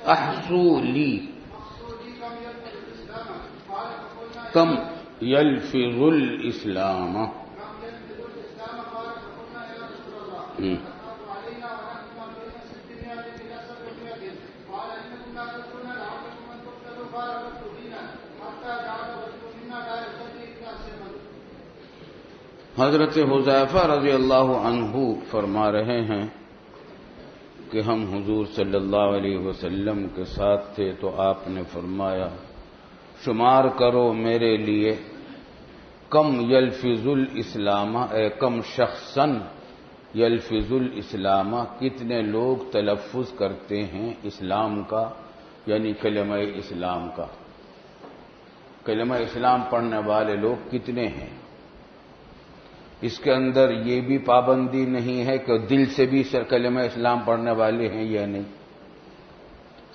احصوا لی کم یلفظ الاسلام. حضرت حذیفہ رضی اللہ عنہ فرما رہے ہیں کہ ہم حضور صلی اللہ علیہ وسلم کے ساتھ تھے تو آپ نے فرمایا شمار کرو میرے لیے کم یلفظ الاسلام اے کم شخصن یلفظ الاسلام کتنے لوگ تلفظ کرتے ہیں اسلام کا یعنی کلمہ اسلام کا. کلمہ اسلام پڑھنے والے لوگ کتنے ہیں؟ اس کے اندر یہ بھی پابندی نہیں ہے کہ دل سے بھی کلمہ اسلام پڑھنے والے ہیں یا نہیں،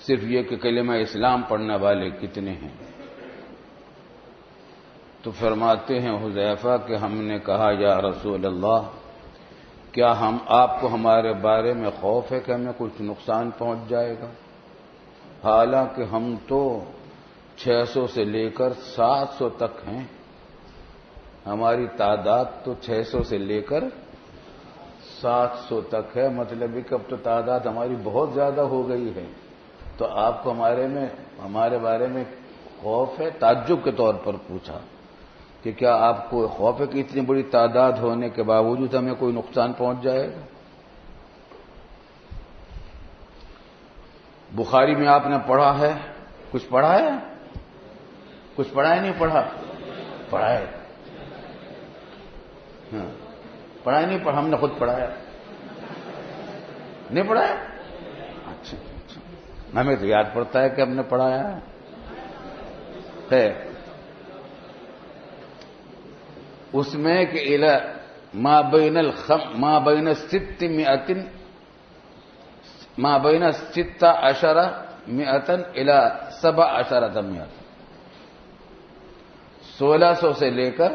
صرف یہ کہ کلمہ اسلام پڑھنے والے کتنے ہیں. تو فرماتے ہیں حذیفہ کہ ہم نے کہا یا رسول اللہ کیا آپ کو ہمارے بارے میں خوف ہے کہ ہمیں کچھ نقصان پہنچ جائے گا؟ حالانکہ ہم تو 600 سے لے کر 700 تک ہیں، ہماری تعداد تو 600 سے لے کر 700 تک ہے، مطلب کہ اب تو تعداد ہماری بہت زیادہ ہو گئی ہے، تو آپ کو ہمارے بارے میں خوف ہے؟ تعجب کے طور پر پوچھا کہ کیا آپ کو خوف ہے کہ اتنی بڑی تعداد ہونے کے باوجود ہمیں کوئی نقصان پہنچ جائے گا؟ بخاری میں آپ نے پڑھا ہے، کچھ پڑھا ہے؟ کچھ پڑھا ہے نہیں پڑھا؟ پڑھا ہے. ہاں پڑھا ہے نہیں پڑھا؟ ہم نے خود پڑھا ہے. نہیں پڑھا ہے؟ اچھا ہمیں تو یاد پڑتا ہے کہ ہم نے پڑھایا ہے. اس میں کہ ما بین 16 مئتن الى 17 مئت، 1600 سے لے کر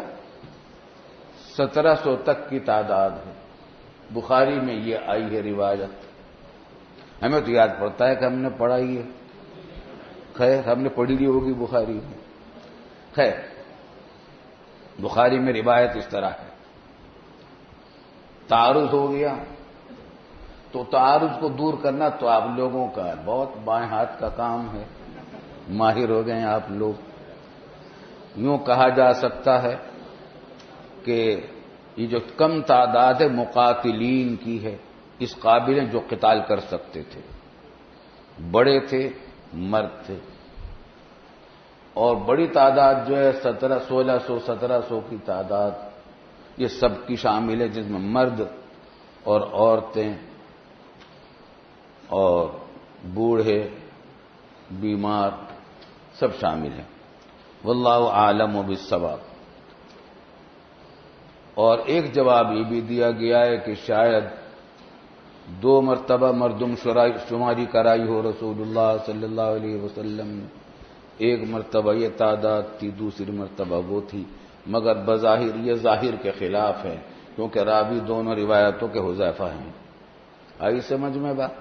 1700 تک کی تعداد ہے. بخاری میں یہ آئی ہے روایت. ہمیں تو یاد پڑتا ہے کہ ہم نے پڑھائی ہے. خیر ہم نے پڑھی لی ہوگی بخاری میں. خیر بخاری میں روایت اس طرح ہے. تعارض ہو گیا تو تعارض کو دور کرنا تو آپ لوگوں کا بہت بائیں ہاتھ کا کام ہے، ماہر ہو گئے ہیں آپ لوگ. یوں کہا جا سکتا ہے کہ یہ جو کم تعداد ہے مقاتلین کی ہے، اس قابل ہیں جو قتال کر سکتے تھے، بڑے تھے، مرد تھے. اور بڑی تعداد جو ہے 1600 1700 کی تعداد یہ سب کی شامل ہے، جس میں مرد اور عورتیں اور بوڑھے بیمار سب شامل ہیں. واللہ عالم بالصواب. اور ایک جواب یہ بھی دیا گیا ہے کہ شاید 2 مرتبہ مردم شماری کرائی ہو رسول اللہ صلی اللہ علیہ وسلم نے. ایک مرتبہ یہ تعداد تھی، دوسری مرتبہ وہ تھی، مگر بظاہر یہ ظاہر کے خلاف ہے کیونکہ راوی دونوں روایتوں کے حذیفہ ہیں. آئی سمجھ میں بات؟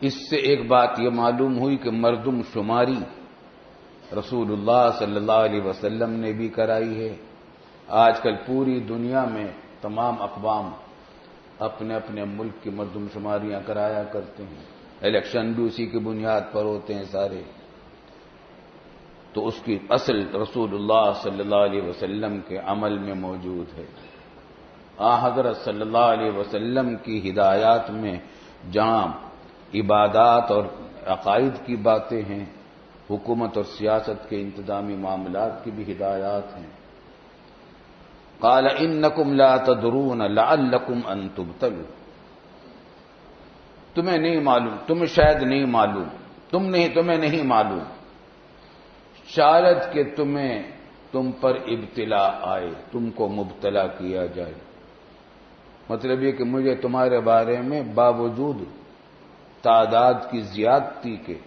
اس سے ایک بات یہ معلوم ہوئی کہ مردم شماری رسول اللہ صلی اللہ علیہ وسلم نے بھی کرائی ہے. آج کل پوری دنیا میں تمام اقوام اپنے اپنے ملک کی مردم شماریاں کرایا کرتے ہیں. الیکشن بھی اسی کی بنیاد پر ہوتے ہیں سارے. تو اس کی اصل رسول اللہ صلی اللہ علیہ وسلم کے عمل میں موجود ہے. حضرت صلی اللہ علیہ وسلم کی ہدایات میں جہاں عبادات اور عقائد کی باتیں ہیں، حکومت اور سیاست کے انتظامی معاملات کی بھی ہدایات ہیں. قال انکم لا تدرون لعلکم ان تبتلوا. تمہیں نہیں معلوم، تمہیں شاید نہیں معلوم، تمہیں نہیں معلوم، شاید کہ تم پر ابتلا آئے، تم کو مبتلا کیا جائے. مطلب یہ کہ مجھے تمہارے بارے میں باوجود تعداد کی زیادتی کے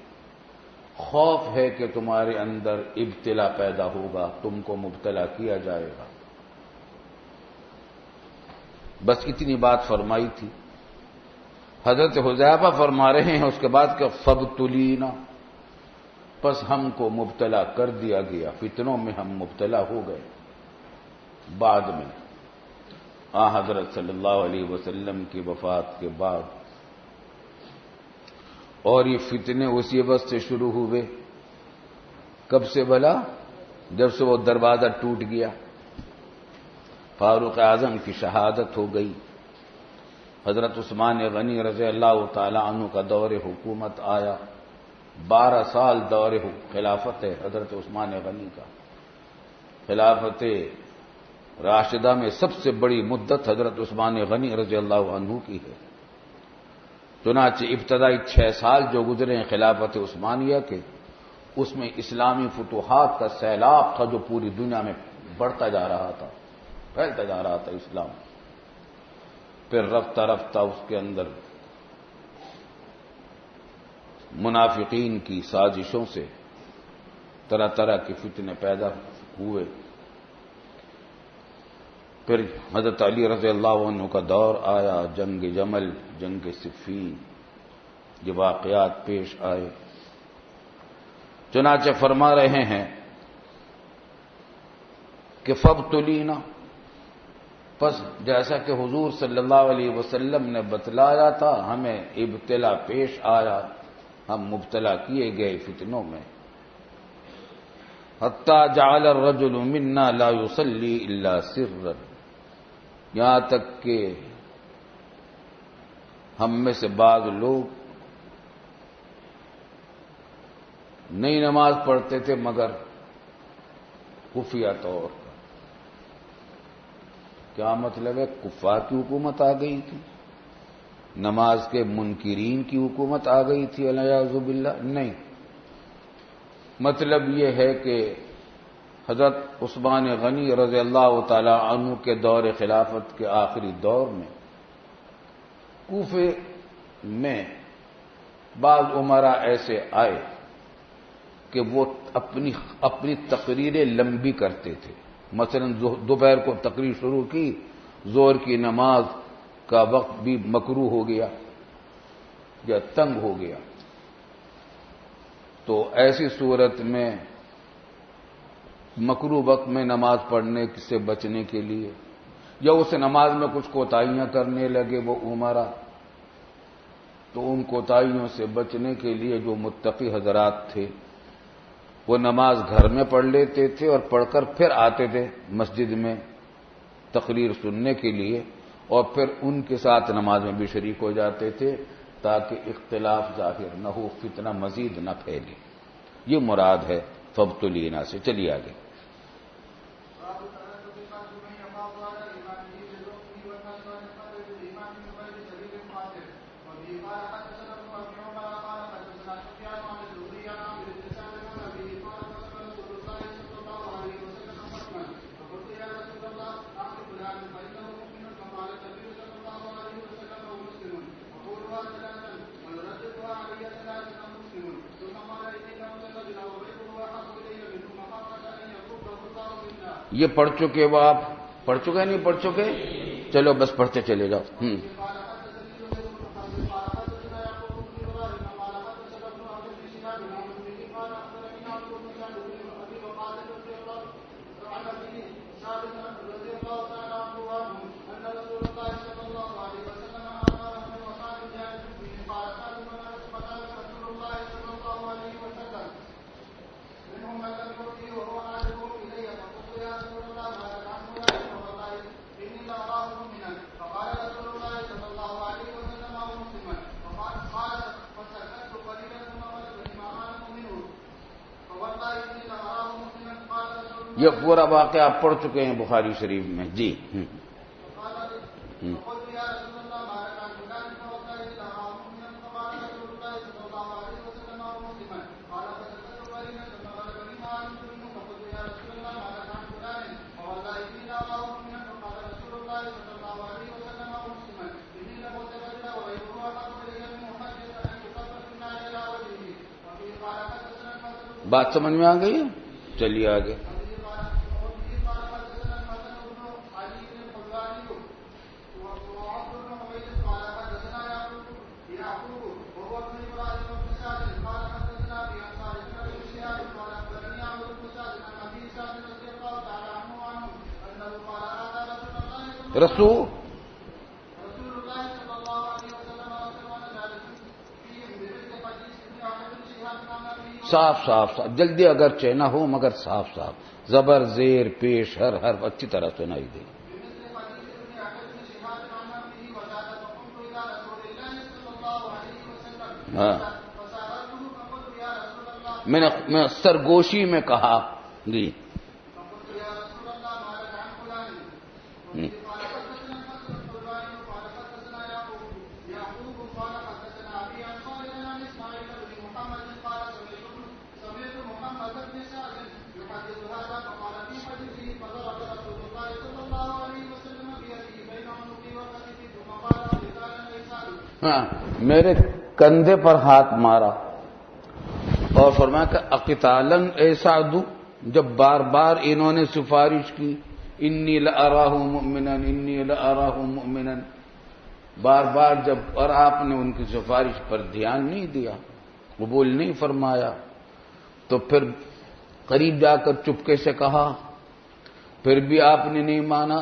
خوف ہے کہ تمہارے اندر ابتلا پیدا ہوگا، تم کو مبتلا کیا جائے گا۔ بس اتنی بات فرمائی تھی۔ حضرت حذیفہ فرما رہے ہیں اس کے بعد کہ فابتلینا، پس ہم کو مبتلا کر دیا گیا، فتنوں میں ہم مبتلا ہو گئے۔ بعد میں حضرت صلی اللہ علیہ وسلم کی وفات کے بعد، اور یہ فتنے اسی وقت سے شروع ہوئے، کب سے بھلا؟ جب سے وہ دروازہ ٹوٹ گیا، فاروق اعظم کی شہادت ہو گئی، حضرت عثمان غنی رضی اللہ تعالی عنہ کا دور حکومت آیا، 12 سال دور خلافت ہے حضرت عثمان غنی کا۔ خلافت راشدہ میں سب سے بڑی مدت حضرت عثمان غنی رضی اللہ عنہ کی ہے۔ چنانچہ ابتدائی 6 سال جو گزرے ہیں خلافت عثمانیہ کے، اس میں اسلامی فتوحات کا سیلاب تھا جو پوری دنیا میں بڑھتا جا رہا تھا، پھیلتا جا رہا تھا اسلام۔ پھر رفتہ رفتہ اس کے اندر منافقین کی سازشوں سے طرح طرح کے فتنے پیدا ہوئے۔ پھر حضرت علی رضی اللہ عنہ کا دور آیا، جنگ جمل، جنگ صفین، یہ واقعات پیش آئے۔ چنانچہ فرما رہے ہیں کہ فابتلینا، پس جیسا کہ حضور صلی اللہ علیہ وسلم نے بتلایا تھا، ہمیں ابتلا پیش آیا، ہم مبتلا کیے گئے فتنوں میں۔ حتی جعل الرجل منا لا يصلي الا سرا، یہاں تک کہ ہم میں سے بعض لوگ نئی نماز پڑھتے تھے مگر خفیہ طور پر۔ کیا مطلب ہے؟ کفار کی حکومت آ گئی تھی، نماز کے منکرین کی حکومت آ گئی تھی، والعیاذ باللہ؟ نہیں، مطلب یہ ہے کہ حضرت عثمان غنی رضی اللہ تعالی عنہ کے دور خلافت کے آخری دور میں کوفے میں بعض عمرا ایسے آئے کہ وہ اپنی تقریریں لمبی کرتے تھے۔ مثلا دوپہر کو تقریر شروع کی، ظہر کی نماز کا وقت بھی مکروہ ہو گیا یا تنگ ہو گیا، تو ایسی صورت میں مکروہ وقت میں نماز پڑھنے سے بچنے کے لیے، یا اس نماز میں کچھ کوتاہیاں کرنے لگے وہ عمرا، تو ان کوتاہیوں سے بچنے کے لیے جو متقی حضرات تھے وہ نماز گھر میں پڑھ لیتے تھے اور پڑھ کر پھر آتے تھے مسجد میں تقریر سننے کے لیے، اور پھر ان کے ساتھ نماز میں بھی شریک ہو جاتے تھے تاکہ اختلاف ظاہر نہ ہو، فتنہ مزید نہ پھیلے۔ یہ مراد ہے فابتلینا سے۔ چلیے آگے۔ یہ پڑھ چکے وہ، آپ پڑھ چکے نہیں پڑھ چکے؟ چلو بس پڑھتے چلے جاؤ۔ یہ پورا واقعہ آپ پڑھ چکے ہیں بخاری شریف میں۔ جی بات سمجھ میں آ گئی ہے؟ چلیے آگے. رسول صاف صاف صاف، جلدی اگرچہ نہ ہو مگر صاف صاف، زبر زیر پیش ہر حرف اچھی طرح سنائی دے. ہاں، میں سرگوشی میں کہا جی. ہاں، میرے کندھے پر ہاتھ مارا اور فرمایا کہ اقتالن اے سعد، جب بار بار انہوں نے سفارش کی انی لأراہ مؤمنا انی لأراہ مؤمنا، بار بار جب، اور آپ نے ان کی سفارش پر دھیان نہیں دیا، قبول نہیں فرمایا، تو پھر قریب جا کر چپکے سے کہا، پھر بھی آپ نے نہیں مانا،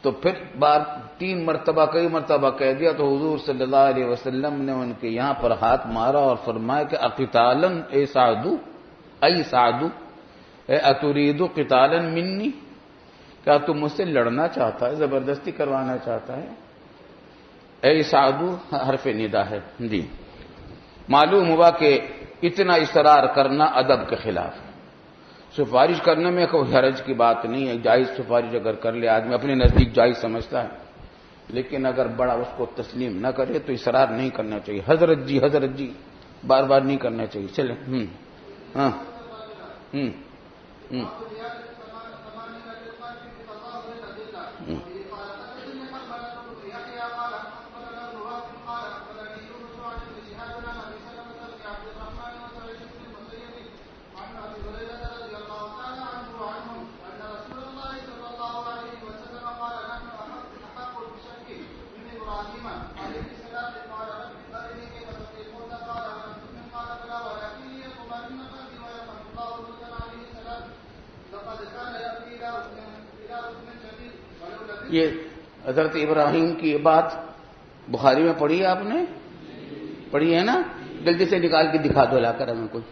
تو پھر بار 3 مرتبہ کئی مرتبہ کہہ دیا، تو حضور صلی اللہ علیہ وسلم نے ان کے یہاں پر ہاتھ مارا اور فرمایا کہ اقتالن اے سعد، ای سعد، اے اترید قتالا منی، کیا تم مجھ سے لڑنا چاہتا ہے، زبردستی کروانا چاہتا ہے؟ اے سعد حرف ندا ہے جی. معلوم ہوا کہ اتنا اصرار کرنا ادب کے خلاف ہے. سفارش کرنے میں کوئی حرج کی بات نہیں ہے، جائز سفارش اگر کر لے آدمی اپنے نزدیک جائز سمجھتا ہے، لیکن اگر بڑا اس کو تسلیم نہ کرے تو اصرار نہیں کرنا چاہیے. حضرت جی بار بار نہیں کرنا چاہیے. چلیں. ہاں. یہ حضرت ابراہیم کی یہ بات بخاری میں پڑھی ہے، آپ نے پڑھی ہے نا؟ جلدی سے نکال کے دکھا دو لا کر ہمیں کوئی.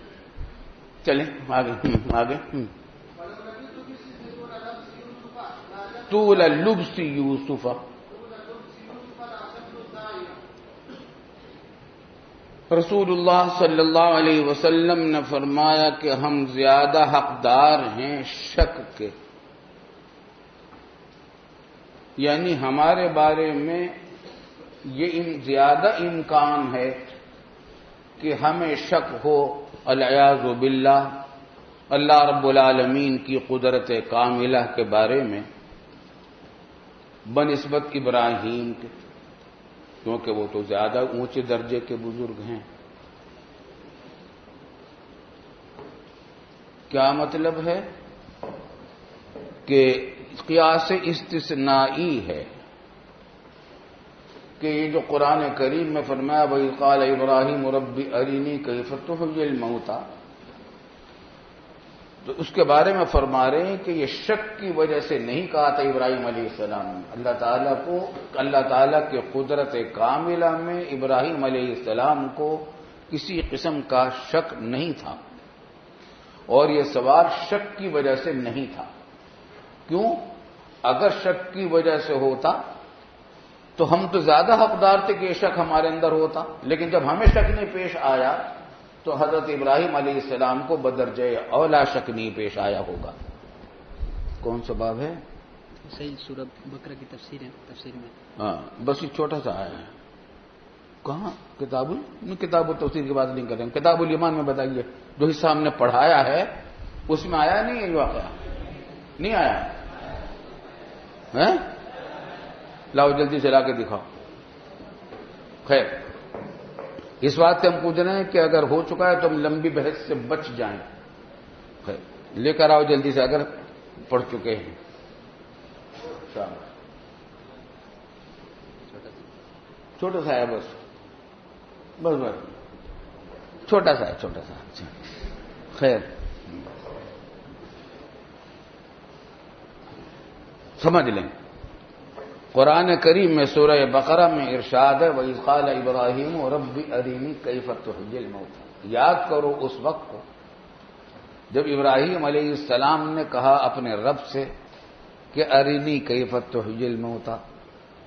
چلیں آگے. آگے. طول لبس یوسف، رسول اللہ صلی اللہ علیہ وسلم نے فرمایا کہ ہم زیادہ حقدار ہیں شک کے، یعنی ہمارے بارے میں یہ زیادہ امکان ہے کہ ہمیں شک ہو العیاذ باللہ اللہ رب العالمین کی قدرت کاملہ کے بارے میں بنسبت ابراہیم کے، کیونکہ وہ تو زیادہ اونچے درجے کے بزرگ ہیں. کیا مطلب ہے؟ کہ قیاس استثنائی ہے کہ یہ جو قرآن کریم میں فرمایا وَإِذْ قَالَ إِبْرَاهِيمُ رَبِّ أَرِنِي كَيْفَ تُحْيِي الْمَوْتَى، تو اس کے بارے میں فرما رہے ہیں کہ یہ شک کی وجہ سے نہیں کہا تھا ابراہیم علیہ السلام نے. اللہ تعالیٰ کے قدرت کاملہ میں ابراہیم علیہ السلام کو کسی قسم کا شک نہیں تھا، اور یہ سوال شک کی وجہ سے نہیں تھا. کیوں؟ اگر شک کی وجہ سے ہوتا تو ہم تو زیادہ حقدار تھے کہ یہ شک ہمارے اندر ہوتا، لیکن جب ہمیں شک نہیں پیش آیا تو حضرت ابراہیم علیہ السلام کو بدرجہ اولا شک نہیں پیش آیا ہوگا. کون سا باب ہے؟ صحیح سورۃ بقرہ کی تفسیر ہے، تفسیر میں. ہاں بس یہ چھوٹا سا آیا ہے. کہاں کتاب التفسیر کی بات نہیں کر رہے ہیں، کتاب الایمان میں بتائیے، جو حصہ ہم نے پڑھایا ہے اس میں آیا نہیں یہ واقعہ؟ نہیں آیا ہے؟ لاؤ جلدی سے لا کے دکھاؤ. خیر، اس بات سے ہم پوچھ رہے ہیں کہ اگر ہو چکا ہے تو ہم لمبی بحث سے بچ جائیں. لے کر آؤ جلدی سے اگر پڑھ چکے ہیں. چھوٹا سا ہے بس چھوٹا سا ہے. اچھا خیر سمجھ لیں. قرآن کریم میں سورہ بقرہ میں ارشاد ہے وَإِذْ قَالَ إِبْرَاهِيمُ رَبِّ أَرِنِي كَيْفَ تُحْيِي الْمَوْتَىٰ. یاد کرو اس وقت کو جب ابراہیم علیہ السلام نے کہا اپنے رب سے کہ ارنی کیف تحیی الموتیٰ،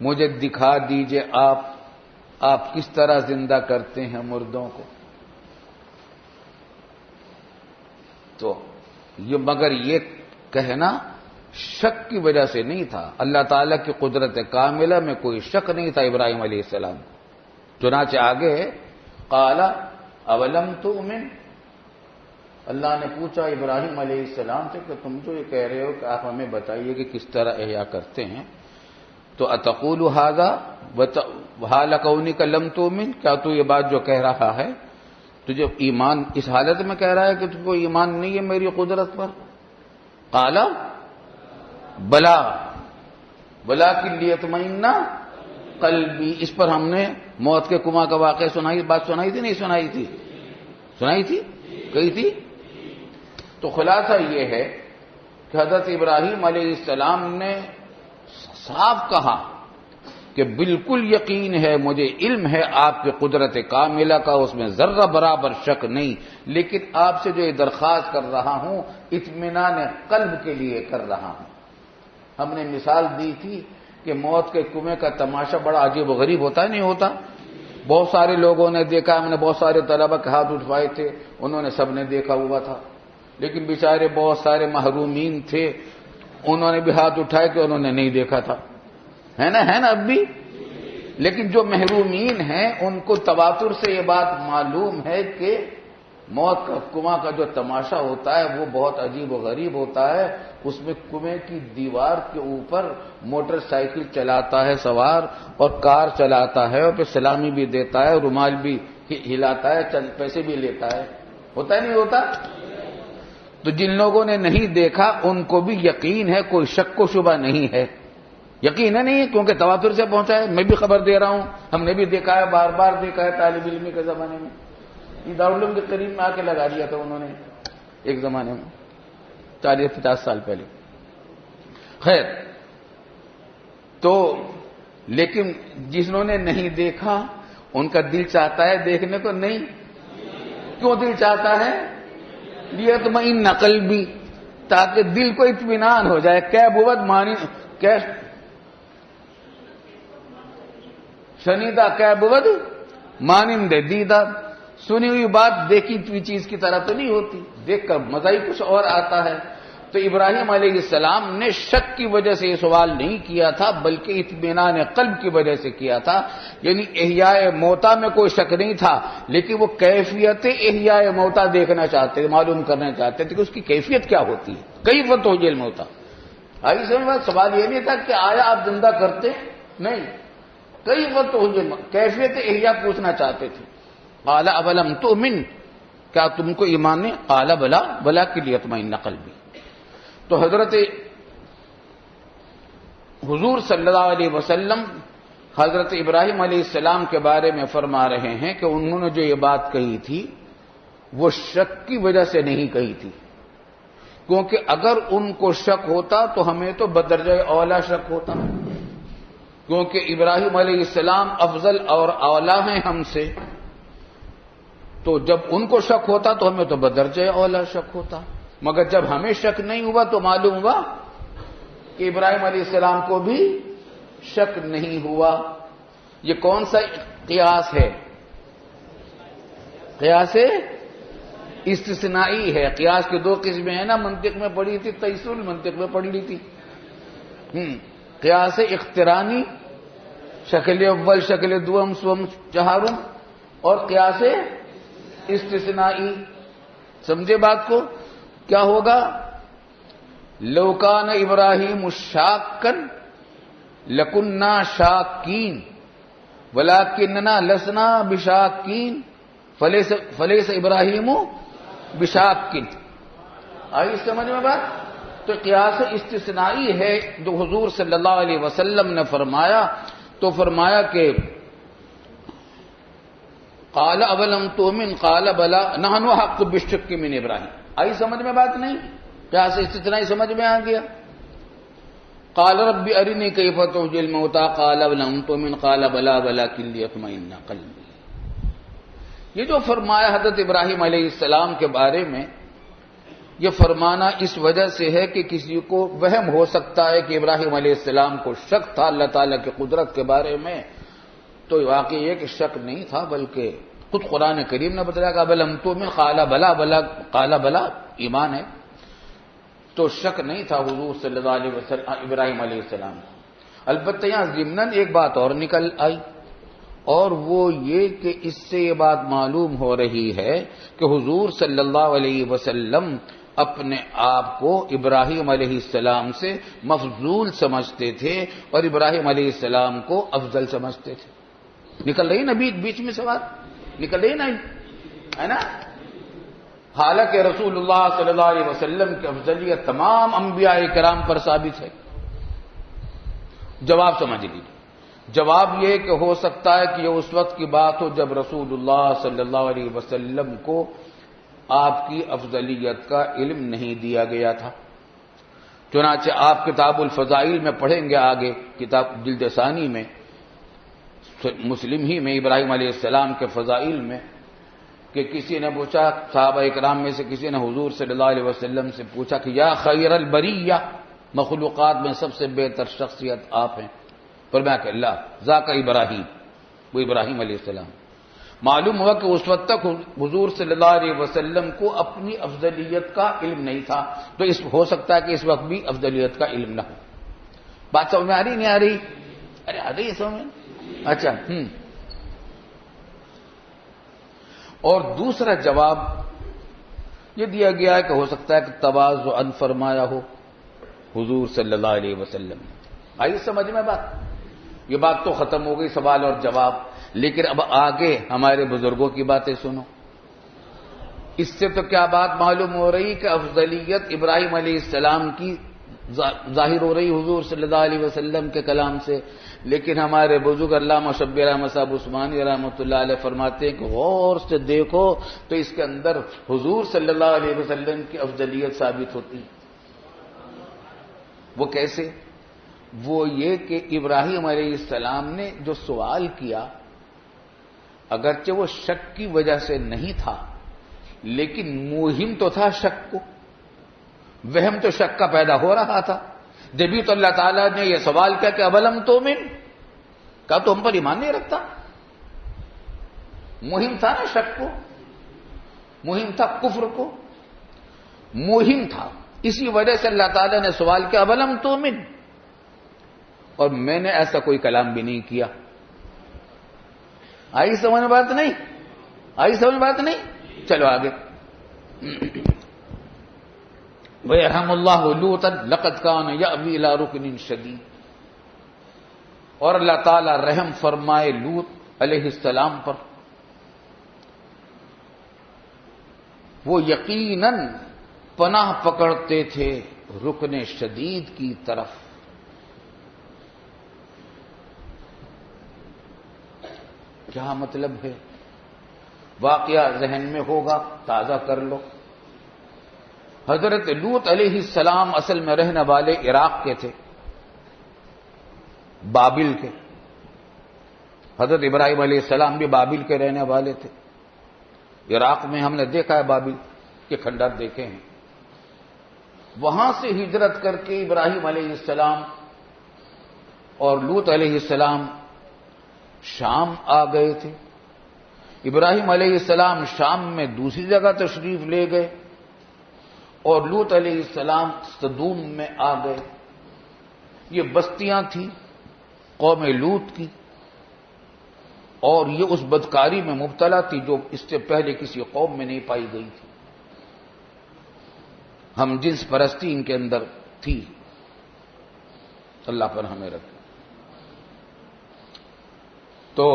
مجھے دکھا دیجئے آپ کس طرح زندہ کرتے ہیں مردوں کو. تو یہ مگر یہ کہنا شک کی وجہ سے نہیں تھا. اللہ تعالیٰ کی قدرت کاملہ میں کوئی شک نہیں تھا ابراہیم علیہ السلام. چنانچہ آگے قال اولم تؤمن، اللہ نے پوچھا ابراہیم علیہ السلام سے کہ تم جو یہ کہہ رہے ہو کہ آپ ہمیں بتائیے کہ کس طرح احیا کرتے ہیں، تو اتقول ھذا حال کونک لم تؤمن، کیا تو یہ بات جو کہہ رہا ہے تجھے ایمان اس حالت میں کہہ رہا ہے کہ تجھ کو ایمان نہیں ہے میری قدرت پر؟ قال بلا ولکن لیطمئن قلبی. اس پر ہم نے موت کے کنواں کا واقعہ بات سنائی تھی نہیں سنائی تھی؟ سنائی تھی کہی تھی. تو خلاصہ یہ ہے کہ حضرت ابراہیم علیہ السلام نے صاف کہا کہ بالکل یقین ہے، مجھے علم ہے آپ کی قدرت کاملہ کا، اس میں ذرہ برابر شک نہیں، لیکن آپ سے جو یہ درخواست کر رہا ہوں اطمینان قلب کے لیے کر رہا ہوں. ہم نے مثال دی تھی کہ موت کے کنویں کا تماشا بڑا عجیب و غریب ہوتا ہے نہیں ہوتا؟ بہت سارے لوگوں نے دیکھا، ہم نے بہت سارے طلبہ کے ہاتھ اٹھوائے تھے، انہوں نے سب نے دیکھا ہوا تھا، لیکن بیچارے بہت سارے محرومین تھے، انہوں نے بھی ہاتھ اٹھائے کہ انہوں نے نہیں دیکھا تھا. ہے نا اب بھی. لیکن جو محرومین ہیں ان کو تواتر سے یہ بات معلوم ہے کہ موت کا کنواں کا جو تماشا ہوتا ہے وہ بہت عجیب و غریب ہوتا ہے. اس میں کنویں کی دیوار کے اوپر موٹر سائیکل چلاتا ہے سوار اور کار چلاتا ہے اور پھر سلامی بھی دیتا ہے، رومال بھی ہلاتا ہے، چند پیسے بھی لیتا ہے. ہوتا ہے نہیں ہوتا؟ تو جن لوگوں نے نہیں دیکھا ان کو بھی یقین ہے، کوئی شک و شبہ نہیں ہے. یقین ہے نہیں ہے کیونکہ تواتر سے پہنچا ہے. میں بھی خبر دے رہا ہوں، ہم نے بھی دیکھا ہے، بار بار دیکھا ہے طالب علمی کے زمانے میں. یہ دارالعلوم کے قریب میں آ کے لگا دیا تھا انہوں نے ایک زمانے میں 40-50 سال پہلے. خیر تو لیکن جنہوں نے نہیں دیکھا ان کا دل چاہتا ہے دیکھنے کو. نہیں کیوں دل چاہتا ہے؟ لیطمئن قلبی، تاکہ دل کو اطمینان ہو جائے. کیا بود مانی کیا شنیدہ کیا بود مانند دیدہ. سنی ہوئی بات دیکھی ہوئی چیز کی طرح تو نہیں ہوتی، دیکھ کر مزہ ہی کچھ اور آتا ہے. تو ابراہیم علیہ السلام نے شک کی وجہ سے یہ سوال نہیں کیا تھا بلکہ اطمینان قلب کی وجہ سے کیا تھا. یعنی احیاء موتا میں کوئی شک نہیں تھا، لیکن وہ کیفیت احیاء موتا دیکھنا چاہتے تھے، معلوم کرنا چاہتے تھے کہ اس کی کیفیت کیا ہوتی ہے. کئی وقت ہو جیل موتا. آئی سمجھ بات؟ سوال یہ نہیں تھا کہ آیا آپ زندہ کرتے، نہیں، کئی وقت ہو جیل کیفیت احیاء پوچھنا چاہتے تھے. قال اولم تؤمن، کیا تم کو ایمان نہیں؟ قال بلا ولکن لیطمئن قلبی. تو حضرت حضور صلی اللہ علیہ وسلم حضرت ابراہیم علیہ السلام کے بارے میں فرما رہے ہیں کہ انہوں نے جو یہ بات کہی تھی وہ شک کی وجہ سے نہیں کہی تھی، کیونکہ اگر ان کو شک ہوتا تو ہمیں تو بدرجہ اولا شک ہوتا، کیونکہ ابراہیم علیہ السلام افضل اور اولا ہیں ہم سے. تو جب ان کو شک ہوتا تو ہمیں تو بدرجہ اولا شک ہوتا. مگر جب ہمیں شک نہیں ہوا تو معلوم ہوا کہ ابراہیم علیہ السلام کو بھی شک نہیں ہوا. یہ کون سا قیاس ہے؟ قیاس استثنائی ہے. قیاس کے دو قسمیں ہیں نا، منطق میں پڑھی تھی، تیسر المنطق میں پڑھ لی تھی. قیاس اقترانی، شکل اول شکل دوم سوم چہارم، اور قیاس استثنائی. سمجھے بات کو؟ کیا ہوگا؟ لو کان ابراہیم شاکن لکننا شاکین. وَلَكِنَّنَا لَسْنَا بِشَاكِّينَ فَلَيْسَ إِبْرَاهِيمُ بِشَاكٍ. آئی سمجھ میں بات؟ تو قیاس استثنائی ہے جو حضور صلی اللہ علیہ وسلم نے فرمایا. تو فرمایا کہ قال اولم تؤمن قال بلا نحن حق بالشک من ابراہیم. آئی سمجھ میں بات نہیں؟ قیاس استثنائی سمجھ میں آ گیا. قال رب ارنی کیف تحیی الموتى قال اولم تؤمن قال بلا ولکن لیطمئن قلبی. یہ جو فرمایا حضرت ابراہیم علیہ السلام کے بارے میں، یہ فرمانا اس وجہ سے ہے کہ کسی کو وہم ہو سکتا ہے کہ ابراہیم علیہ السلام کو شک تھا اللہ تعالیٰ کی قدرت کے بارے میں. تو واقعی یہ کہ شک نہیں تھا، بلکہ خود قرآن کریم نے بتایا کہ اولم تؤمن قال بلا قال بلا ایمان ہے. تو شک نہیں تھا حضور صلی اللہ علیہ وسلم ابراہیم علیہ السلام. البتہ یہاں ضمناً ایک بات اور نکل آئی، اور وہ یہ کہ اس سے یہ بات معلوم ہو رہی ہے کہ حضور صلی اللہ علیہ وسلم اپنے آپ کو ابراہیم علیہ السلام سے مفضول سمجھتے تھے اور ابراہیم علیہ السلام کو افضل سمجھتے تھے. نکل رہی نا بیچ میں سے بات نکل رہی نا، ہے نا؟ حالانکہ رسول اللہ صلی اللہ علیہ وسلم کی افضلیت تمام انبیاء کرام پر ثابت ہے. جواب سمجھ لیجیے. جواب یہ کہ ہو سکتا ہے کہ یہ اس وقت کی بات ہو جب رسول اللہ صلی اللہ علیہ وسلم کو آپ کی افضلیت کا علم نہیں دیا گیا تھا. چنانچہ آپ کتاب الفضائل میں پڑھیں گے آگے، کتاب جلد ثانی میں، مسلم ہی میں، ابراہیم علیہ السلام کے فضائل میں، کہ کسی نے پوچھا، صحابہ اکرام میں سے کسی نے حضور صلی اللہ علیہ وسلم سے پوچھا کہ یا خیر البریہ، مخلوقات میں سب سے بہتر شخصیت آپ ہیں. فرمایا کہ اللہ ذاک ابراہیم، وہ ابراہیم علیہ السلام. معلوم ہوا کہ اس وقت تک حضور صلی اللہ علیہ وسلم کو اپنی افضلیت کا علم نہیں تھا، تو اس ہو سکتا ہے کہ اس وقت بھی افضلیت کا علم نہ ہو. بات سمجھ میں آ رہی نہیں آ رہی؟ ارے آ رہی ہے سمجھ میں؟ اچھا. اور دوسرا جواب یہ دیا گیا ہے کہ ہو سکتا ہے کہ تواضعاً فرمایا ہو حضور صلی اللہ علیہ وسلم. آئی سمجھ میں بات؟ یہ بات تو ختم ہو گئی سوال اور جواب. لیکن اب آگے ہمارے بزرگوں کی باتیں سنو. اس سے تو کیا بات معلوم ہو رہی کہ افضلیت ابراہیم علیہ السلام کی ظاہر ہو رہی حضور صلی اللہ علیہ وسلم کے کلام سے. لیکن ہمارے بزرگ علامہ شبیر احمد صاحب عثمانی رحمۃ اللہ علیہ فرماتے ہیں کہ غور سے دیکھو تو اس کے اندر حضور صلی اللہ علیہ وسلم کی افضلیت ثابت ہوتی. وہ کیسے؟ وہ یہ کہ ابراہیم علیہ السلام نے جو سوال کیا، اگرچہ وہ شک کی وجہ سے نہیں تھا، لیکن موہم تو تھا شک کو، وہم تو شک کا پیدا ہو رہا تھا. جبھی تو اللہ تعالیٰ نے یہ سوال کیا کہ اولم تؤمن، کہا تو ہم پر ایمان نہیں رکھتا. موہم تھا نا شک کو، موہم تھا کفر کو، موہم تھا. اسی وجہ سے اللہ تعالیٰ نے سوال کیا اولم تؤمن، اور میں نے ایسا کوئی کلام بھی نہیں کیا. آئی سمجھ میں بات نہیں؟ آئی سمجھ میں بات نہیں؟ چلو آگے. وَيَرْحَمُ اللَّهُ لُوطًا لَقَدْ كَانَ يَأْوِي إِلَىٰ رُكْنٍ شَدِيدٍ. اور اللہ تعالیٰ رحم فرمائے لوط علیہ السلام پر، وہ یقیناً پناہ پکڑتے تھے رکن شدید کی طرف. کیا مطلب ہے؟ واقعہ ذہن میں ہوگا، تازہ کر لو. حضرت لوط علیہ السلام اصل میں رہنے والے عراق کے تھے، بابل کے. حضرت ابراہیم علیہ السلام بھی بابل کے رہنے والے تھے. عراق میں ہم نے دیکھا ہے، بابل کے کھنڈر دیکھے ہیں. وہاں سے ہجرت کر کے ابراہیم علیہ السلام اور لوط علیہ السلام شام آ گئے تھے. ابراہیم علیہ السلام شام میں دوسری جگہ تشریف لے گئے اور لوط علیہ السلام صدوم میں آ گئے. یہ بستیاں تھیں قوم لوط کی، اور یہ اس بدکاری میں مبتلا تھی جو اس سے پہلے کسی قوم میں نہیں پائی گئی تھی. ہم جنس پرستی ان کے اندر تھی. اللہ پر ہمیں رکھے. تو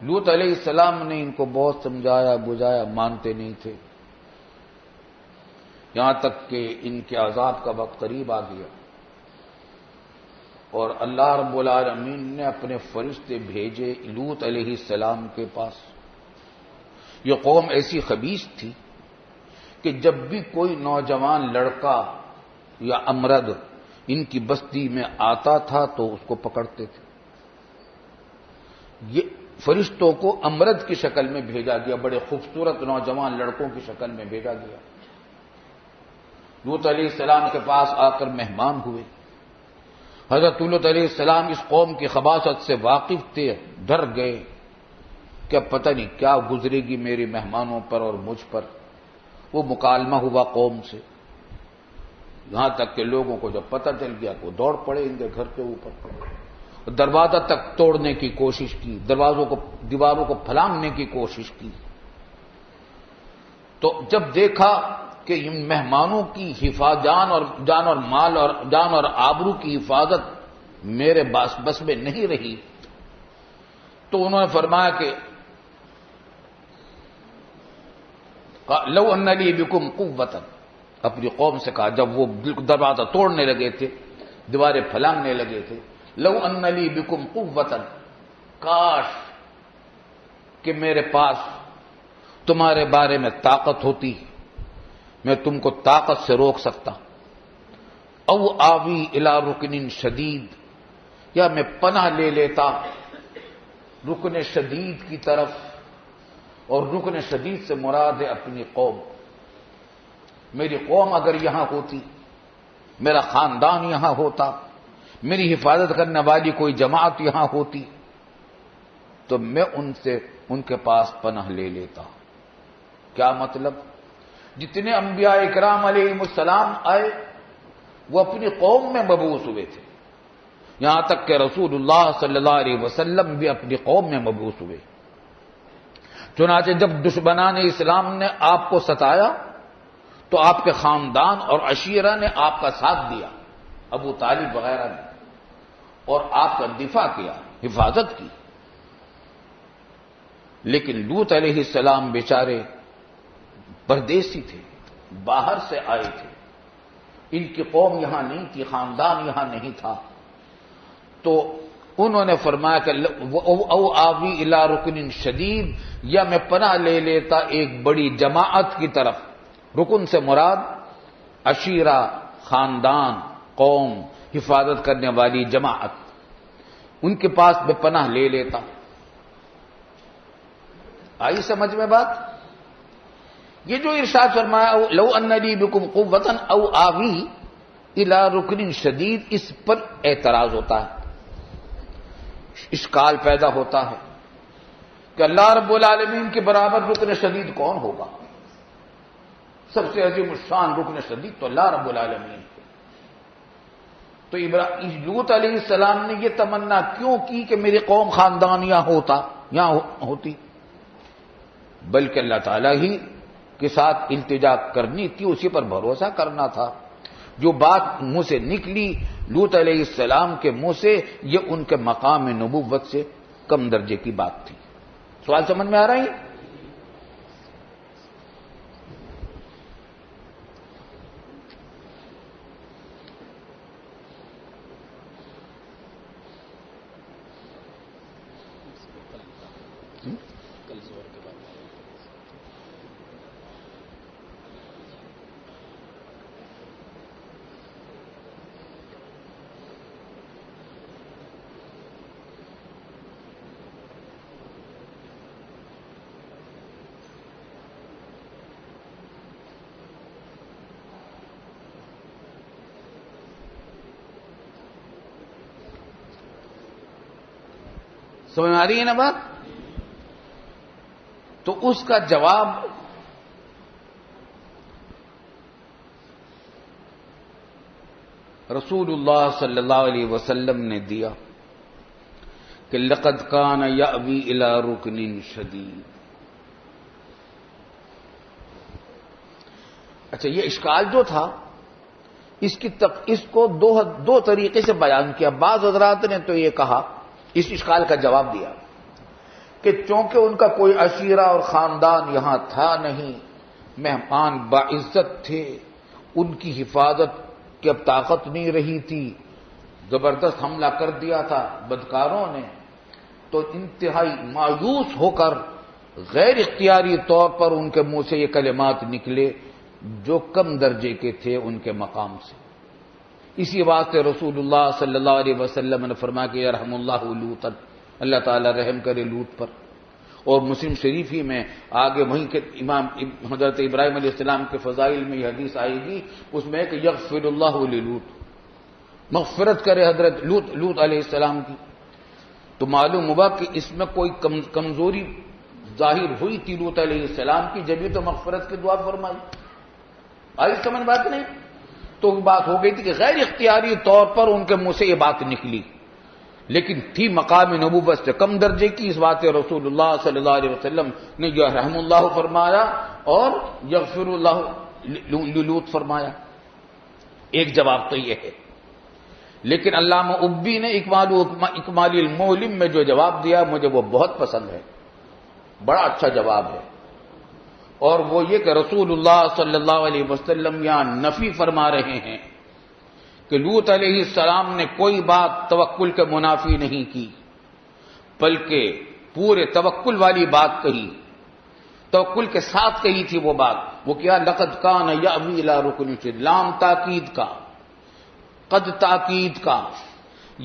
لوط علیہ السلام نے ان کو بہت سمجھایا بجھایا، مانتے نہیں تھے، یہاں تک کہ ان کے عذاب کا وقت قریب آ گیا اور اللہ رب العالمین نے اپنے فرشتے بھیجے لوط علیہ السلام کے پاس۔ یہ قوم ایسی خبیث تھی کہ جب بھی کوئی نوجوان لڑکا یا امرد ان کی بستی میں آتا تھا تو اس کو پکڑتے تھے۔ یہ فرشتوں کو امرد کی شکل میں بھیجا گیا، بڑے خوبصورت نوجوان لڑکوں کی شکل میں بھیجا گیا۔ لوط علیہ السلام کے پاس آ کر مہمان ہوئے۔ حضرت لوط علیہ السلام اس قوم کی خباثت سے واقف تھے، ڈر گئے کہ پتہ نہیں کیا گزرے گی میرے مہمانوں پر اور مجھ پر۔ وہ مکالمہ ہوا قوم سے، یہاں تک کہ لوگوں کو جب پتہ چل گیا تو دوڑ پڑے ان کے گھر کے اوپر، دروازہ تک توڑنے کی کوشش کی، دیواروں کو پھلانگنے کی کوشش کی۔ تو جب دیکھا کہ ان مہمانوں کی جان اور مال اور جان اور آبرو کی حفاظت میرے بس میں نہیں رہی، تو انہوں نے فرمایا کہ لو ان لی بکم قوۃ، اپنی قوم سے کہا جب وہ دروازہ توڑنے لگے تھے، دیواریں پھلانگنے لگے تھے، لو ان لی بکم قوۃ، کاش کہ میرے پاس تمہارے بارے میں طاقت ہوتی، میں تم کو طاقت سے روک سکتا، او آوی الی رکن شدید، یا میں پناہ لے لیتا رکن شدید کی طرف، اور رکن شدید سے مراد ہے اپنی قوم۔ میری قوم اگر یہاں ہوتی، میرا خاندان یہاں ہوتا، میری حفاظت کرنے والی کوئی جماعت یہاں ہوتی، تو میں ان کے پاس پناہ لے لیتا۔ کیا مطلب؟ جتنے انبیاء اکرام علیہم السلام آئے وہ اپنی قوم میں مبعوث ہوئے تھے، یہاں تک کہ رسول اللہ صلی اللہ علیہ وسلم بھی اپنی قوم میں مبعوث ہوئے۔ چنانچہ جب دشمنان اسلام نے آپ کو ستایا تو آپ کے خاندان اور عشیرہ نے آپ کا ساتھ دیا، ابو طالب وغیرہ نے، اور آپ کا دفاع کیا، حفاظت کی۔ لیکن لوط علیہ السلام بیچارے پردیسی تھے، باہر سے آئے تھے، ان کی قوم یہاں نہیں تھی، خاندان یہاں نہیں تھا، تو انہوں نے فرمایا کہ او آوی الی رکن شدید، یا میں پناہ لے لیتا ایک بڑی جماعت کی طرف۔ رکن سے مراد عشیرہ، خاندان، قوم، حفاظت کرنے والی جماعت، ان کے پاس میں پناہ لے لیتا۔ آئی سمجھ میں بات؟ یہ جو ارشاد فرمایا لو ان لی بکم قوۃ او آوی الی رکن شدید، اس پر اعتراض ہوتا ہے، اشکال پیدا ہوتا ہے کہ اللہ رب العالمین کے برابر رکن شدید کون ہوگا؟ سب سے عظیم الشان رکن شدید تو اللہ رب العالمین ہے۔ تو لوط علیہ السلام نے یہ تمنا کیوں کی کہ میری قوم خاندان یہاں ہوتی؟ بلکہ اللہ تعالیٰ ہی کے ساتھ التجا کرنی تھی، اسی پر بھروسہ کرنا تھا۔ جو بات منہ سے نکلی لوط علیہ السلام کے منہ سے، یہ ان کے مقام نبوت سے کم درجے کی بات تھی۔ سوال سمجھ میں آ رہا ہے؟ سمجھ آ رہی ہے نا بات؟ تو اس کا جواب رسول اللہ صلی اللہ علیہ وسلم نے دیا کہ لقد کان یأوی الی رکن شدید۔ اچھا، یہ اشکال جو تھا اس کو دو طریقے سے بیان کیا۔ بعض حضرات نے تو یہ کہا اس اشکال کا جواب دیا کہ چونکہ ان کا کوئی عشیرہ اور خاندان یہاں تھا نہیں، مہمان باعزت تھے، ان کی حفاظت کی اب طاقت نہیں رہی تھی، زبردست حملہ کر دیا تھا بدکاروں نے، تو انتہائی مایوس ہو کر غیر اختیاری طور پر ان کے منہ سے یہ کلمات نکلے جو کم درجے کے تھے ان کے مقام سے۔ اسی واسطے رسول اللہ صلی اللہ علیہ وسلم نے فرمایا کہ یرحم اللہ لوطا، اللہ تعالیٰ رحم کرے لوط پر۔ اور مسلم شریف ہی میں آگے وہیں کے امام حضرت ابراہیم علیہ السلام کے فضائل میں یہ حدیث آئے گی، اس میں ہے کہ یغفر اللہ للوط، مغفرت کرے حضرت لوط علیہ السلام کی۔ تو معلوم ہوا کہ اس میں کوئی کمزوری ظاہر ہوئی تھی لوط علیہ السلام کی، جبھی تو مغفرت کی دعا فرمائی۔ آئی سمجھ بات نہیں؟ تو بات ہو گئی تھی کہ غیر اختیاری طور پر ان کے منہ سے یہ بات نکلی، لیکن تھی مقام نبوت سے کم درجے کی، اس بات رسول اللہ صلی اللہ علیہ وسلم نے جو رحم اللہ فرمایا اور یغفر اللہ للوط فرمایا۔ ایک جواب تو یہ ہے، لیکن علامہ ابی نے اکمال المعلم میں جو جواب دیا مجھے وہ بہت پسند ہے، بڑا اچھا جواب ہے، اور وہ یہ کہ رسول اللہ صلی اللہ علیہ وسلم یہاں نفی فرما رہے ہیں کہ لوط علیہ السلام نے کوئی بات توکل کے منافی نہیں کی، بلکہ پورے توکل والی بات کہی، توکل کے ساتھ کہی تھی وہ بات۔ وہ کیا؟ لقد کان یأوی الی رکن شدید، لام تاکید کا، قد تاکید کا،